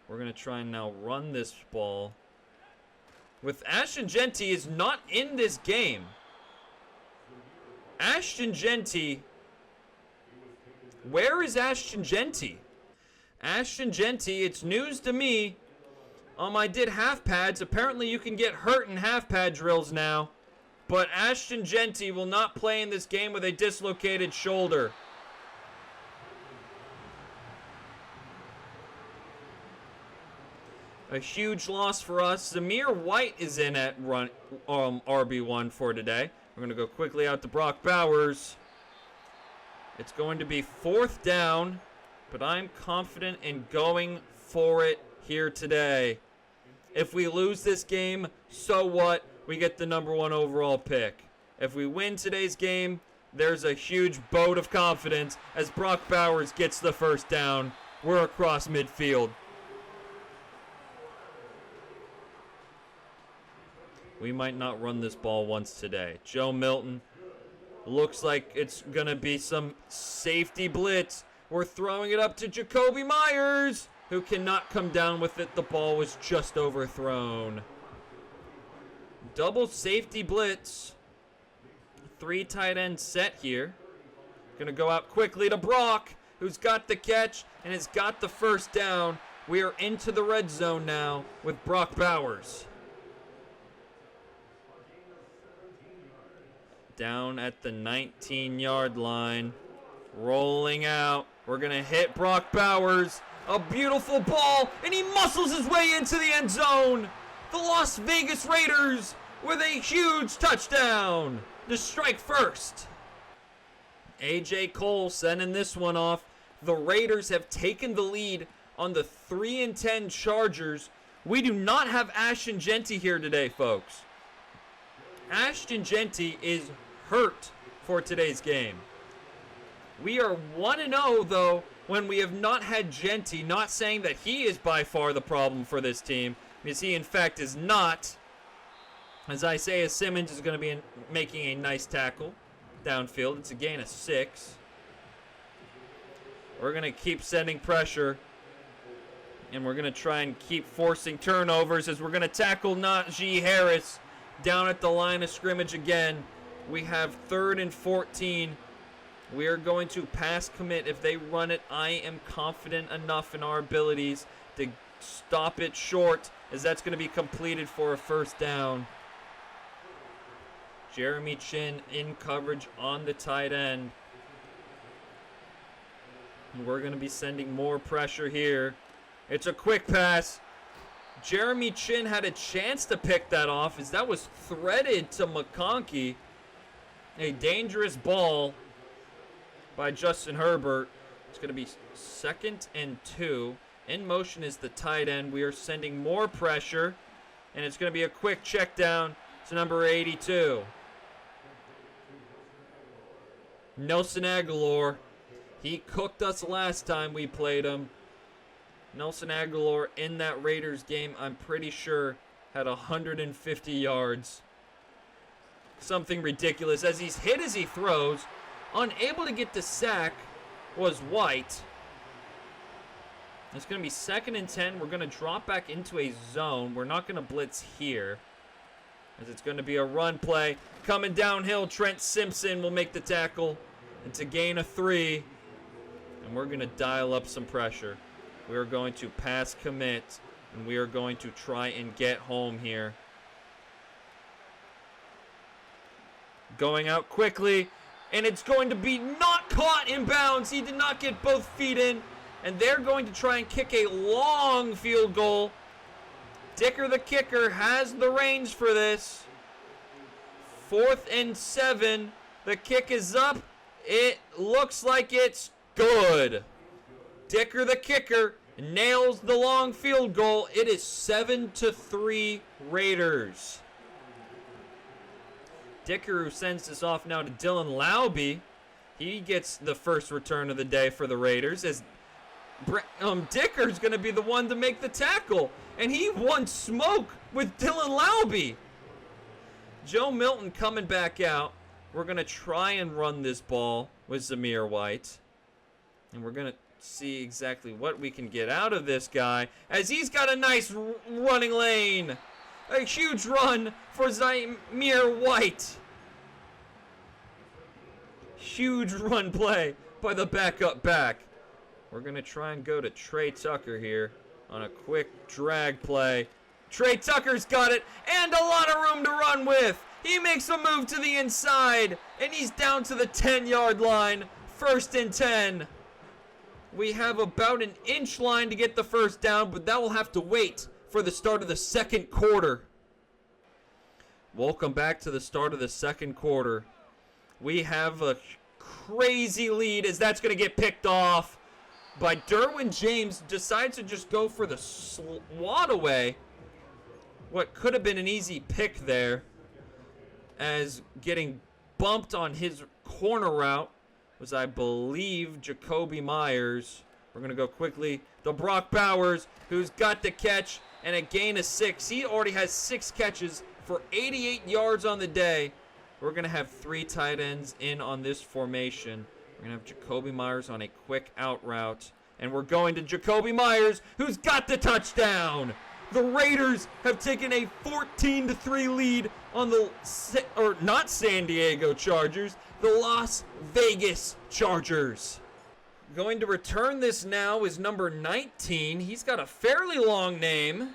We're going to try and now run this ball. With Ashton Jeanty is not in this game. Ashton Jeanty. Where is Ashton Jeanty? Ashton Jeanty, it's news to me. I did half pads. Apparently you can get hurt in half pad drills now. But Ashton Jeanty will not play in this game with a dislocated shoulder. A huge loss for us. Zamir White is in at RB1 for today. We're going to go quickly out to Brock Bowers. It's going to be 4th down, but I'm confident in going for it here today. If we lose this game, so what? We get the number 1 overall pick. If we win today's game, there's a huge boat of confidence as Brock Bowers gets the 1st down. We're across midfield. We might not run this ball once today. Joe Milton. Looks like it's going to be some safety blitz. We're throwing it up to Jacoby Myers, who cannot come down with it. The ball was just overthrown. Double safety blitz. 3 tight end set here. Going to go out quickly to Brock, who's got the catch and has got the 1st down. We are into the red zone now with Brock Bowers. Down at the 19-yard line. Rolling out. We're going to hit Brock Bowers. A beautiful ball, and he muscles his way into the end zone. The Las Vegas Raiders with a huge touchdown to strike first. A.J. Cole sending this one off. The Raiders have taken the lead on the 3-10 Chargers. We do not have Ashton Jeanty here today, folks. Ashton Jeanty is hurt for today's game. We are 1-0, though, when we have not had Jeanty. Not saying that he is by far the problem for this team, because he, in fact, is not. As Isaiah Simmons is going to be making a nice tackle downfield. It's a gain of 6. We're going to keep sending pressure, and we're going to try and keep forcing turnovers as we're going to tackle Najee Harris down at the line of scrimmage again. We have 3rd and 14. We are going to pass commit. If they run it, I am confident enough in our abilities to stop it short, as that's going to be completed for a 1st down. Jeremy Chinn in coverage on the tight end. And we're going to be sending more pressure here. It's a quick pass. Jeremy Chinn had a chance to pick that off as that was threaded to McConkey. A dangerous ball by Justin Herbert. It's going to be 2nd and 2. In motion is the tight end. We are sending more pressure, and it's going to be a quick check down to number 82. Nelson Aguilar. He cooked us last time we played him. Nelson Aguilar in that Raiders game, I'm pretty sure, had 150 yards. Something ridiculous. As he's hit as he throws, unable to get the sack was White. It's going to be 2nd and 10. We're going to drop back into a zone. We're not going to blitz here, as it's going to be a run play. Coming downhill, Trent Simpson will make the tackle. It's a gain of 3, and we're going to dial up some pressure. We are going to pass commit, and we are going to try and get home here. Going out quickly, and it's going to be not caught in bounds. He did not get both feet in, and they're going to try and kick a long field goal. Dicker, the kicker, has the range for this. 4th and 7. The kick is up. It looks like it's good. Dicker, the kicker, nails the long field goal. It is 7-3 Raiders. Dicker, who sends this off now to Dylan Laube. He gets the first return of the day for the Raiders, as Dicker's going to be the one to make the tackle. And he won smoke with Dylan Laube. Joe Milton coming back out. We're going to try and run this ball with Zamir White. And we're going to see exactly what we can get out of this guy, as he's got a nice running lane. A huge run for Zamir White. Huge run play by the backup back. We're going to try and go to Trey Tucker here on a quick drag play. Trey Tucker's got it, and a lot of room to run with. He makes a move to the inside, and he's down to the 10-yard line. 1st and 10. We have about an inch line to get the 1st down, but that will have to wait for the start of the 2nd quarter. Welcome back to the start of the second quarter. We have a crazy lead as that's going to get picked off by Derwin James. Decides to just go for the swat away. What could have been an easy pick there, as getting bumped on his corner route was, I believe, Jakobi Meyers. We're going to go quickly to Brock Bowers, who's got the catch and a gain of 6. He already has 6 catches for 88 yards on the day. We're going to have 3 tight ends in on this formation. We're going to have Jakobi Meyers on a quick out route. And we're going to Jakobi Meyers, who's got the touchdown. The Raiders have taken a 14-3 lead on the, not San Diego Chargers, the Las Vegas Chargers. Going to return this now is number 19. He's got a fairly long name.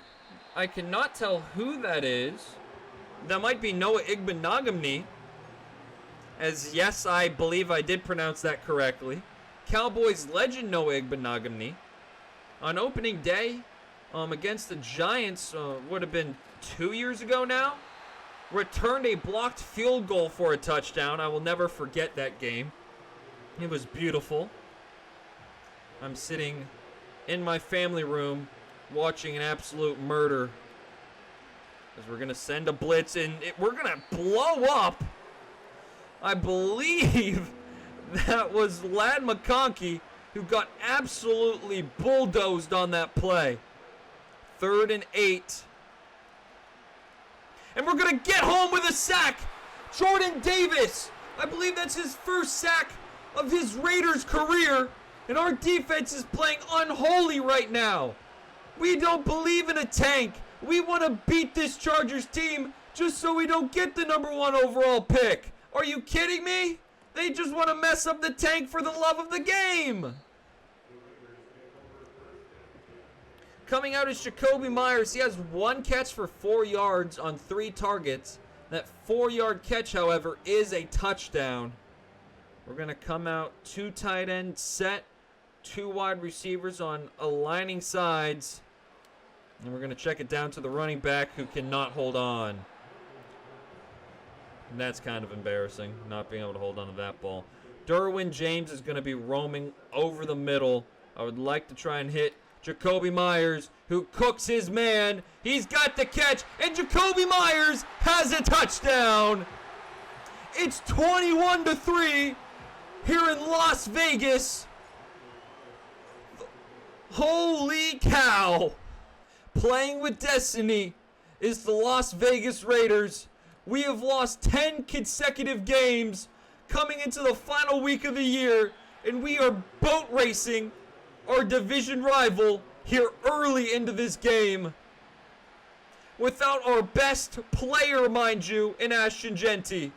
I cannot tell who that is. That might be Noah Igbenogany. As yes, I believe I did pronounce that correctly. Cowboys legend Noah Igbenogany. On opening day, against the Giants, would have been 2 years ago now, returned a blocked field goal for a touchdown. I will never forget that game. It was beautiful. I'm sitting in my family room watching an absolute murder, as we're going to send a blitz and we're going to blow up. I believe that was Ladd McConkey who got absolutely bulldozed on that play. 3rd and 8. And we're going to get home with a sack. Jordan Davis. I believe that's his first sack of his Raiders career. And our defense is playing unholy right now. We don't believe in a tank. We want to beat this Chargers team just so we don't get the number 1 overall pick. Are you kidding me? They just want to mess up the tank for the love of the game. Coming out is Jakobi Meyers. He has 1 catch for 4 yards on 3 targets. That 4-yard catch, however, is a touchdown. We're going to come out 2 tight end set, 2 wide receivers on aligning sides. And we're going to check it down to the running back, who cannot hold on. And that's kind of embarrassing, not being able to hold on to that ball. Derwin James is going to be roaming over the middle. I would like to try and hit Jakobi Meyers, who cooks his man. He's got the catch, and Jakobi Meyers has a touchdown. It's 21-3 here in Las Vegas. Holy cow. Playing with destiny is the Las Vegas Raiders. We have lost 10 consecutive games coming into the final week of the year, and we are boat racing our division rival here early into this game. Without our best player, mind you, in Ashton Jeanty.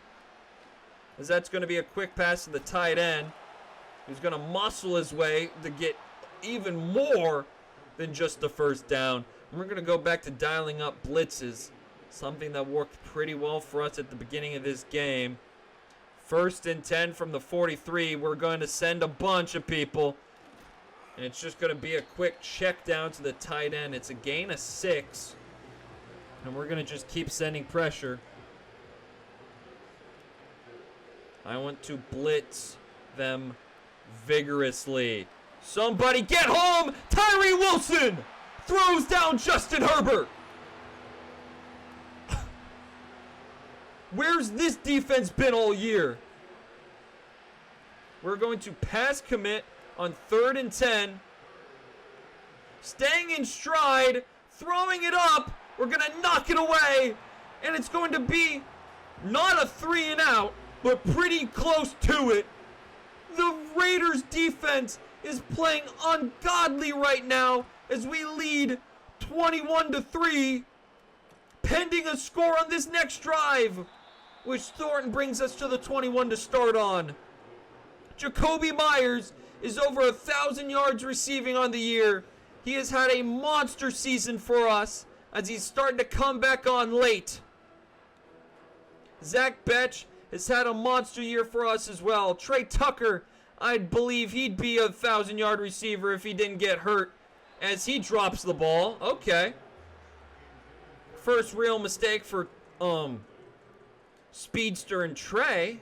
As that's going to be a quick pass to the tight end, who's going to muscle his way to get even more than just the first down. And we're going to go back to dialing up blitzes, something that worked pretty well for us at the beginning of this game. 1st and 10 from the 43. We're going to send a bunch of people. And it's just going to be a quick check down to the tight end. It's a gain of 6. And we're going to just keep sending pressure. I want to blitz them vigorously. Somebody get home! Tyree Wilson throws down Justin Herbert. Where's this defense been all year? We're going to pass commit on 3rd and 10. Staying in stride, throwing it up. We're going to knock it away. And it's going to be not a 3 and out, but pretty close to it. The Raiders defense is playing ungodly right now as we lead 21-3, pending a score on this next drive, which Thornton brings us to the 21 to start on. Jakobi Meyers is over 1,000 yards receiving on the year. He has had a monster season for us as he's starting to come back on late. Zach Betch has had a monster year for us as well. Trey Tucker, I believe he'd be a 1,000-yard receiver if he didn't get hurt as he drops the ball. Okay. First real mistake for Speedster and Trey.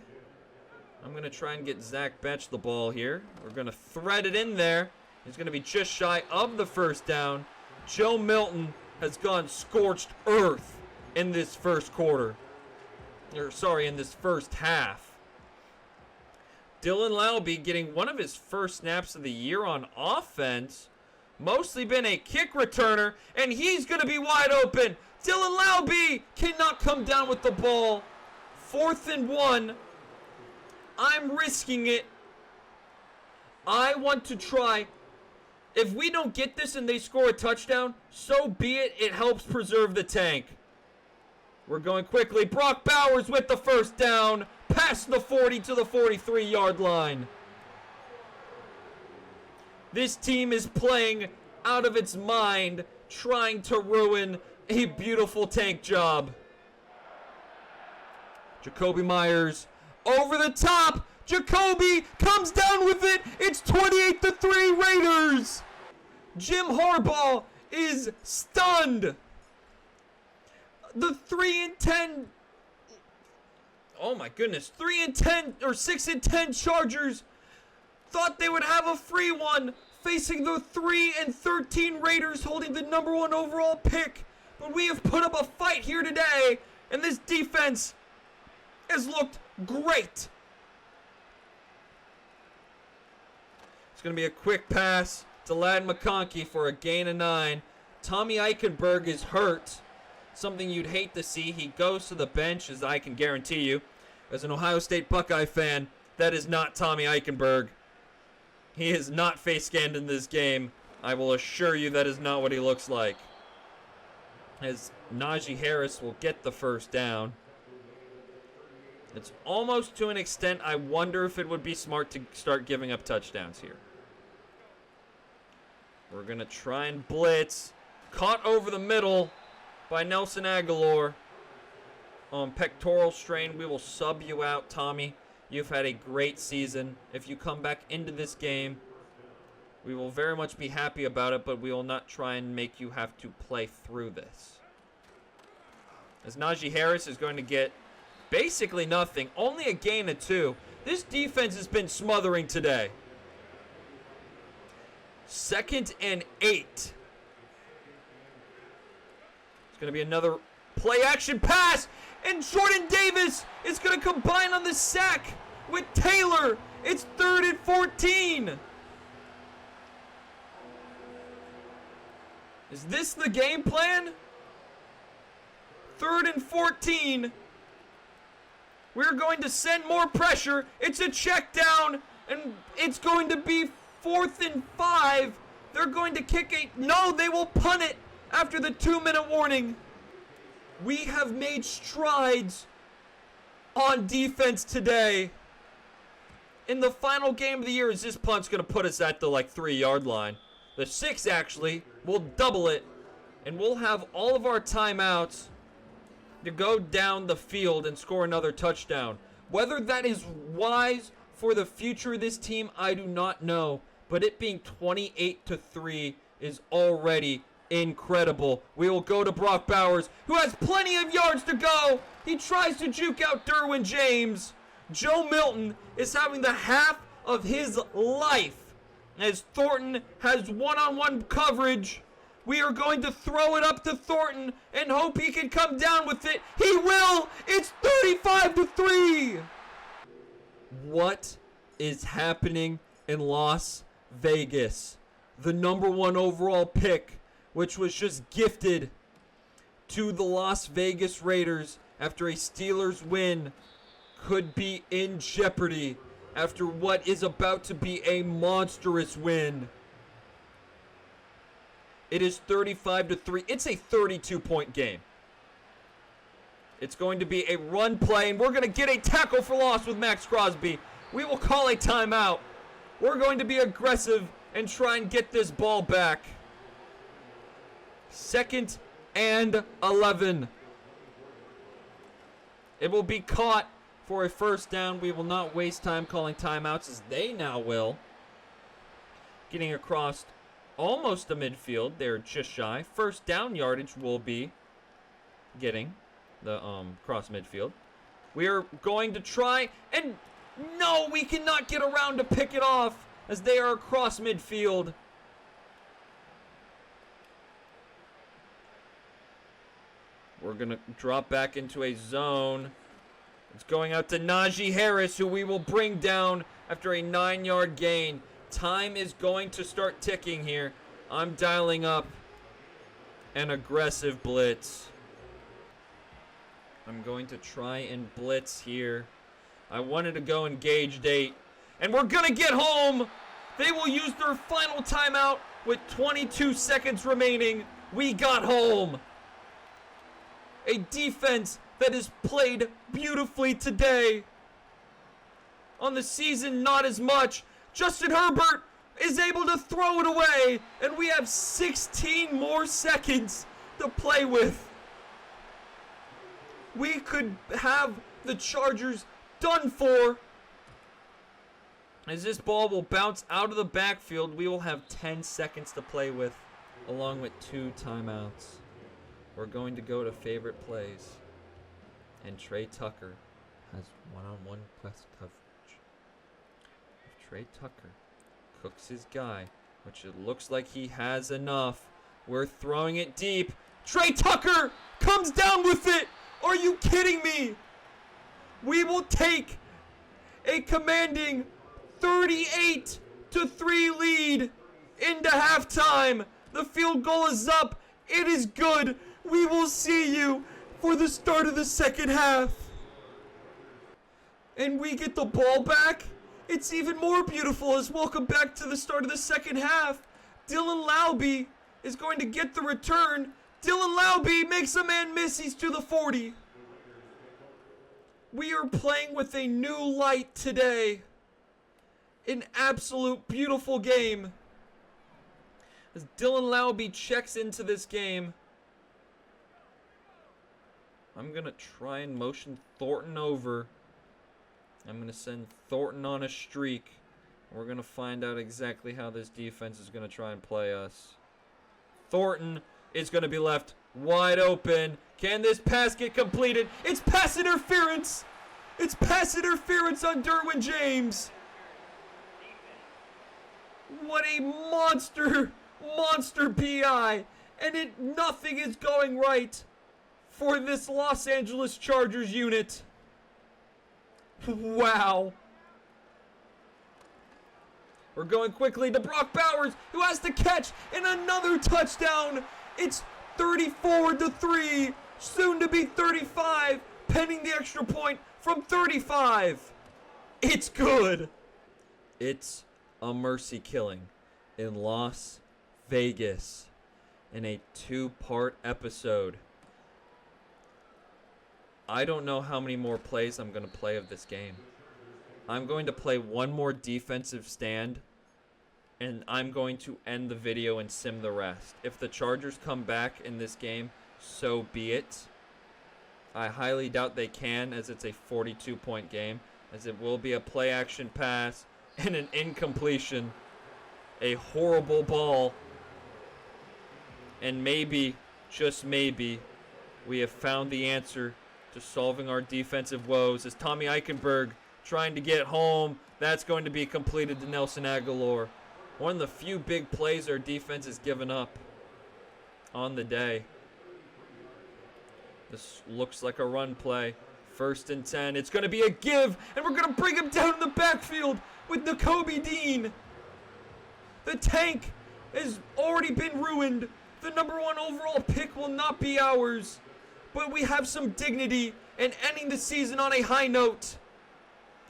I'm going to try and get Zach Betch the ball here. We're going to thread it in there. He's going to be just shy of the first down. Joe Milton has gone scorched earth in this first quarter. In this first half. Dylan Laube getting one of his first snaps of the year on offense. Mostly been a kick returner, and he's going to be wide open. Dylan Laube cannot come down with the ball. 4th and 1. I'm risking it. I want to try. If we don't get this and they score a touchdown, so be it. It helps preserve the tank. We're going quickly. Brock Bowers with the first down. Past the 40 to the 43-yard line. This team is playing out of its mind, trying to ruin a beautiful tank job. Jakobi Meyers over the top. Jakobi comes down with it. It's 28-3 Raiders. Jim Harbaugh is stunned. The 3-10. Oh my goodness. 3-10 or 6-10 Chargers thought they would have a free one facing the 3-13 Raiders holding the number 1 overall pick. But we have put up a fight here today, and this defense has looked great. It's going to be a quick pass to Ladd McConkey for a gain of 9. Tommy Eichenberg is hurt. Something you'd hate to see. He goes to the bench, as I can guarantee you. As an Ohio State Buckeye fan, that is not Tommy Eichenberg. He is not face scanned in this game. I will assure you that is not what he looks like. As Najee Harris will get the first down. It's almost to an extent I wonder if it would be smart to start giving up touchdowns here. We're going to try and blitz. Caught over the middle by Nelson Aguilar. Pectoral strain. We will sub you out, Tommy. You've had a great season. If you come back into this game, we will very much be happy about it, but we will not try and make you have to play through this. As Najee Harris is going to get basically nothing. Only a gain of 2. This defense has been smothering today. 2nd and 8. It's going to be another play-action pass. And Jordan Davis is going to combine on the sack with Taylor. It's 3rd and 14. Is this the game plan? 3rd and 14. We're going to send more pressure. It's a check down, and it's going to be 4th and 5. They're going to kick a... No, they will punt it after the 2-minute warning. We have made strides on defense today. In the final game of the year, is this punt's going to put us at the 3-yard line. The 6, actually. We'll double it, and we'll have all of our timeouts to go down the field and score another touchdown. Whether that is wise for the future of this team, I do not know. But it being 28-3 is already incredible. We will go to Brock Bowers, who has plenty of yards to go. He tries to juke out Derwin James. Joe Milton is having the half of his life as Thornton has one-on-one coverage. We are going to throw it up to Thornton and hope he can come down with it. He will. It's 35-3. What is happening in Las Vegas? The number 1 overall pick, which was just gifted to the Las Vegas Raiders after a Steelers win, could be in jeopardy after what is about to be a monstrous win. It is 35-3. It's a 32-point game. It's going to be a run play, and we're going to get a tackle for loss with Max Crosby. We will call a timeout. We're going to be aggressive and try and get this ball back. 2nd and 11. It will be caught for a first down. We will not waste time calling timeouts, as they now will. Getting across almost the midfield. They're just shy. First down yardage will be getting the cross midfield. We are going to try, and no, we cannot get around to pick it off as they are across midfield. We're going to drop back into a zone. It's going out to Najee Harris, who we will bring down after a 9-yard gain. Time is going to start ticking here. I'm dialing up an aggressive blitz. I'm going to try and blitz here. I wanted to go engaged 8. And we're going to get home. They will use their final timeout with 22 seconds remaining. We got home. A defense that is played beautifully today. On the season, not as much. Justin Herbert is able to throw it away. And we have 16 more seconds to play with. We could have the Chargers done for. As this ball will bounce out of the backfield, we will have 10 seconds to play with, along with 2 timeouts. We're going to go to favorite plays. And Trey Tucker has one-on-one press coverage. If Trey Tucker cooks his guy, which it looks like he has enough, we're throwing it deep. Trey Tucker comes down with it. Are you kidding me? We will take a commanding 38-3 lead into halftime. The field goal is up. It is good. We will see you for the start of the second half. And we get the ball back. It's even more beautiful as welcome back to the start of the second half. Dylan Laube is going to get the return. Dylan Laube makes a man miss. He's to the 40. We are playing with a new light today. An absolute beautiful game. As Dylan Laube checks into this game, I'm going to try and motion Thornton over. I'm going to send Thornton on a streak. We're going to find out exactly how this defense is going to try and play us. Thornton is going to be left wide open. Can this pass get completed? It's pass interference. It's pass interference on Derwin James. What a monster PI. And nothing is going right for this Los Angeles Chargers unit. Wow. We're going quickly to Brock Bowers, who has the catch and another touchdown. It's 34-3, soon to be 35, pending the extra point from 35. It's good. It's a mercy killing in Las Vegas in a 2-part episode. I don't know how many more plays I'm going to play of this game. I'm going to play one more defensive stand, and I'm going to end the video and sim the rest. If the Chargers come back in this game, so be it. I highly doubt they can, as it's a 42-point game, as it will be a play-action pass and an incompletion. A horrible ball. And maybe, just maybe, we have found the answer to solving our defensive woes as Tommy Eichenberg trying to get home. That's going to be completed to Nelson Aguilar. One of the few big plays our defense has given up on the day. This looks like a run play. 1st and 10. It's going to be a give, and we're going to bring him down in the backfield with Nakobe Dean. The tank has already been ruined. The number 1 overall pick will not be ours. But we have some dignity and ending the season on a high note,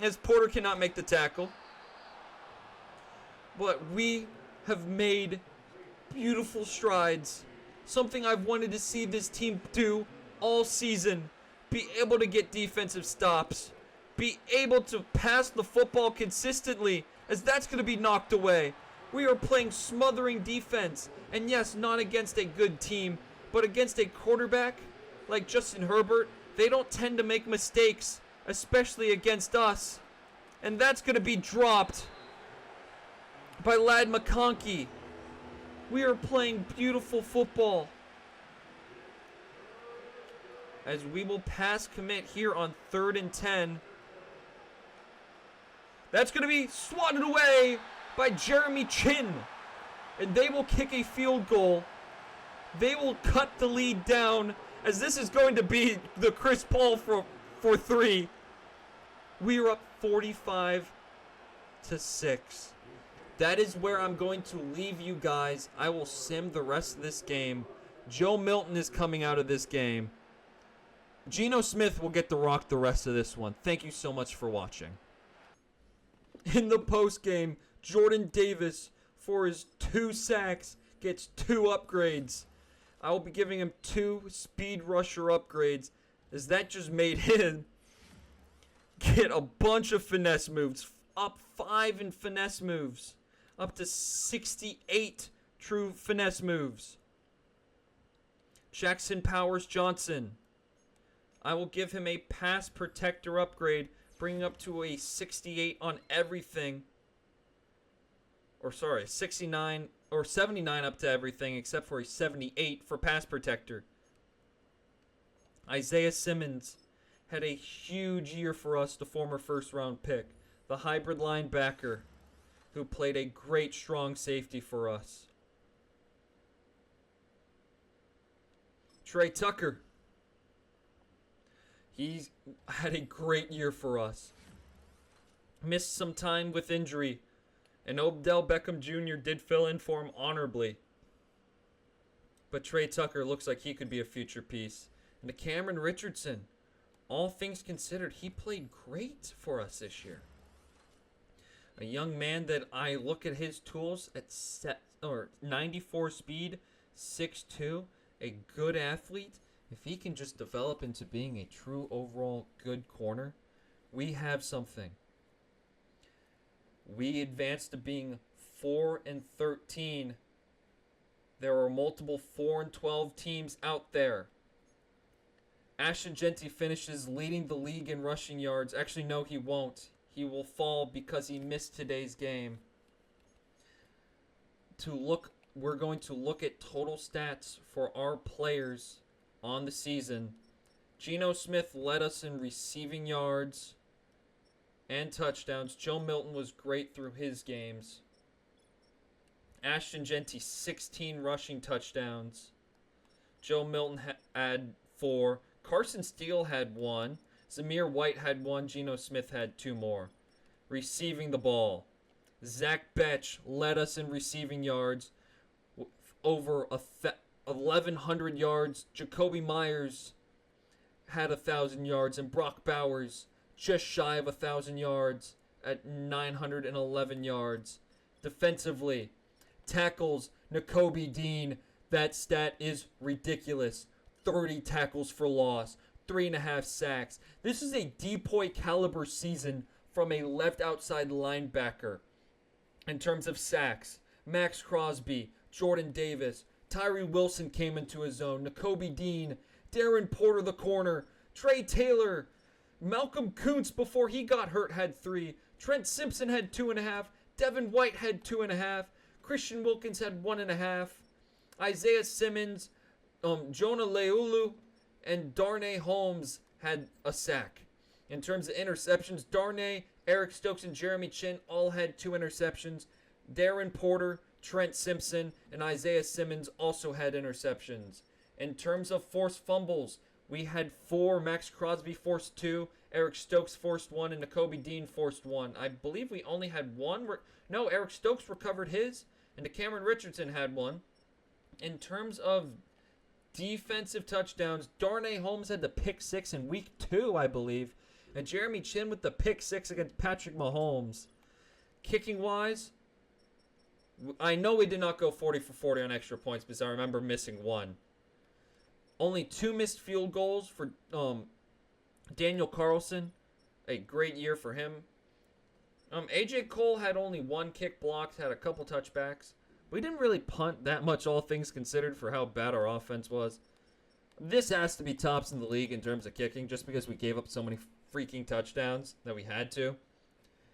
as Porter cannot make the tackle. But we have made beautiful strides. Something I've wanted to see this team do all season. Be able to get defensive stops. Be able to pass the football consistently, as that's going to be knocked away. We are playing smothering defense. And yes, not against a good team, but against a quarterback like Justin Herbert. They don't tend to make mistakes, especially against us. And that's going to be dropped by Ladd McConkey. We are playing beautiful football. as we will pass commit here on 3rd and 10. That's going to be swatted away by Jeremy Chin. And they will kick a field goal. They will cut the lead down, as this is going to be the Chris Paul for 3. We are up 45-6. That is where I'm going to leave you guys. I will sim the rest of this game. Joe Milton is coming out of this game. Geno Smith will get to rock the rest of this one. Thank you so much for watching. In the postgame, Jordan Davis, for his 2 sacks, gets 2 upgrades. I will be giving him 2 speed rusher upgrades, as that just made him get a bunch of finesse moves. Up 5 in finesse moves. Up to 68 true finesse moves. Jackson Powers Johnson. I will give him a pass protector upgrade, bringing up to a 68 on everything. 69 or 79 up to everything except for a 78 for pass protector. Isaiah Simmons had a huge year for us, the former first-round pick. The hybrid linebacker who played a great strong safety for us. Trey Tucker. He's had a great year for us. Missed some time with injury, and Odell Beckham Jr. did fill in for him honorably. But Trey Tucker looks like he could be a future piece. And to Cameron Richardson, all things considered, he played great for us this year. A young man that I look at his tools at 94 speed, 6'2", a good athlete. If he can just develop into being a true overall good corner, we have something. We advanced to being 4-13. There are multiple 4-12 teams out there. Ashton Jeanty finishes leading the league in rushing yards. Actually, no, he won't. He will fall because he missed today's game. We're going to look at total stats for our players on the season. Geno Smith led us in receiving yards and touchdowns. Joe Milton was great through his games. Ashton Jeanty, 16 rushing touchdowns. Joe Milton had 4. Carson Steele had 1. Zamir White had 1. Geno Smith had 2 more. Receiving the ball. Zach Betch led us in receiving yards. Over 1,100 yards. Jacoby Myers had 1,000 yards. And Brock Bowers just shy of 1,000 yards at 911 yards. Defensively, tackles, Nakobe Dean. That stat is ridiculous. 30 tackles for loss. 3.5 sacks. This is a DPOY caliber season from a left outside linebacker. In terms of sacks, Max Crosby, Jordan Davis, Tyree Wilson came into his own, Nakobe Dean, Darren Porter the corner, Trey Taylor, Malcolm Kuntz before he got hurt had 3, Trent Simpson had 2.5, Devin White had 2.5, Christian Wilkins had 1.5, Isaiah Simmons, Jonah Leulu, and Darnay Holmes had a sack. In terms of interceptions, Darnay, Eric Stokes, and Jeremy Chin all had 2 interceptions. Darren Porter, Trent Simpson, and Isaiah Simmons also had interceptions. In terms of forced fumbles, we had 4. Max Crosby forced 2, Eric Stokes forced 1, and Nakobe Dean forced 1. I believe we only had 1. No, Eric Stokes recovered his, and Cameron Richardson had 1. In terms of defensive touchdowns, Darnay Holmes had the pick 6 in week 2, I believe. And Jeremy Chin with the pick 6 against Patrick Mahomes. Kicking wise, I know we did not go 40 for 40 on extra points because I remember missing 1. Only 2 missed field goals for Daniel Carlson. A great year for him. AJ Cole had only 1 kick blocked, had a couple touchbacks. We didn't really punt that much, all things considered, for how bad our offense was. This has to be tops in the league in terms of kicking, just because we gave up so many freaking touchdowns that we had to.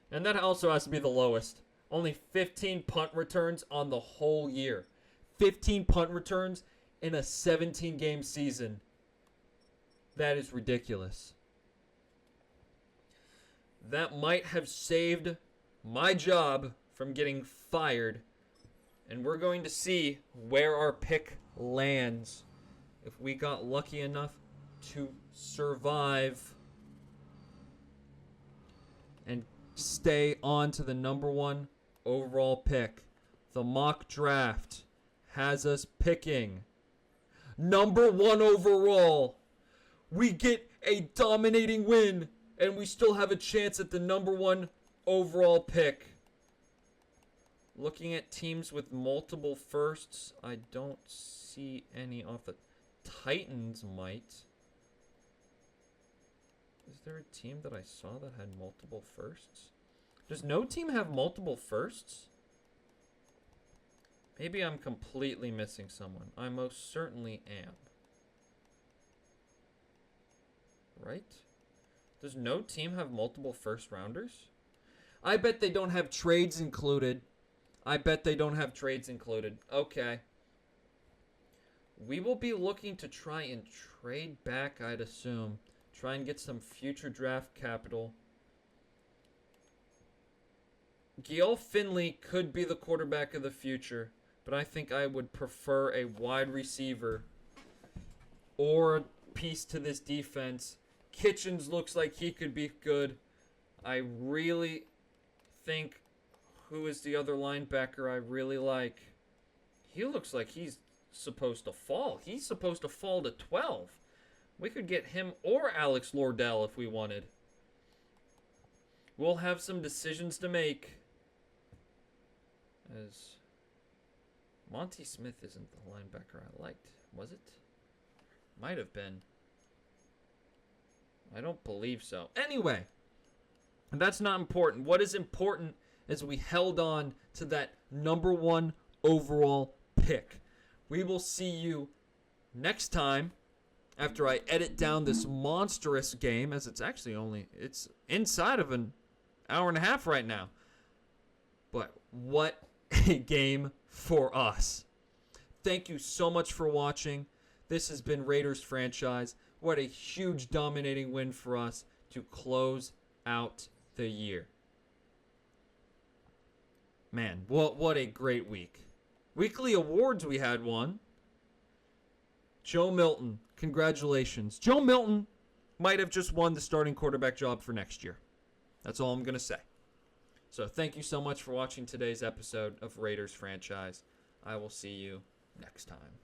And that also has to be the lowest. Only 15 punt returns on the whole year. 15 punt returns in a 17-game season. That is ridiculous. That might have saved my job from getting fired. And we're going to see where our pick lands if we got lucky enough to survive and stay on to the number 1 overall pick. The mock draft has us picking number 1 overall. We get a dominating win, and we still have a chance at the number 1 overall pick. Looking at teams with multiple firsts, I don't see any off the... Titans might. Is there a team that I saw that had multiple firsts? Does no team have multiple firsts? Maybe I'm completely missing someone. I most certainly am. Right? Does no team have multiple first rounders? I bet they don't have trades included. Okay. We will be looking to try and trade back, I'd assume. Try and get some future draft capital. Gail Finley could be the quarterback of the future, but I think I would prefer a wide receiver or a piece to this defense. Kitchens looks like he could be good. I really think, who is the other linebacker I really like? He looks like he's supposed to fall. He's supposed to fall to 12. We could get him or Alex Lordell if we wanted. We'll have some decisions to make. As Monty Smith isn't the linebacker I liked, was it? Might have been. I don't believe so. Anyway, that's not important. What is important is we held on to that number 1 overall pick. We will see you next time after I edit down this monstrous game, as it's actually it's inside of an hour and a half right now. But what a game for us. Thank you so much for watching. This has been Raiders Franchise. What a huge dominating win for us to close out the year. Man, what a great week. Weekly awards, we had one. Joe Milton, congratulations. Joe Milton might have just won the starting quarterback job for next year. That's all I'm going to say. So thank you so much for watching today's episode of Raiders Franchise. I will see you next time.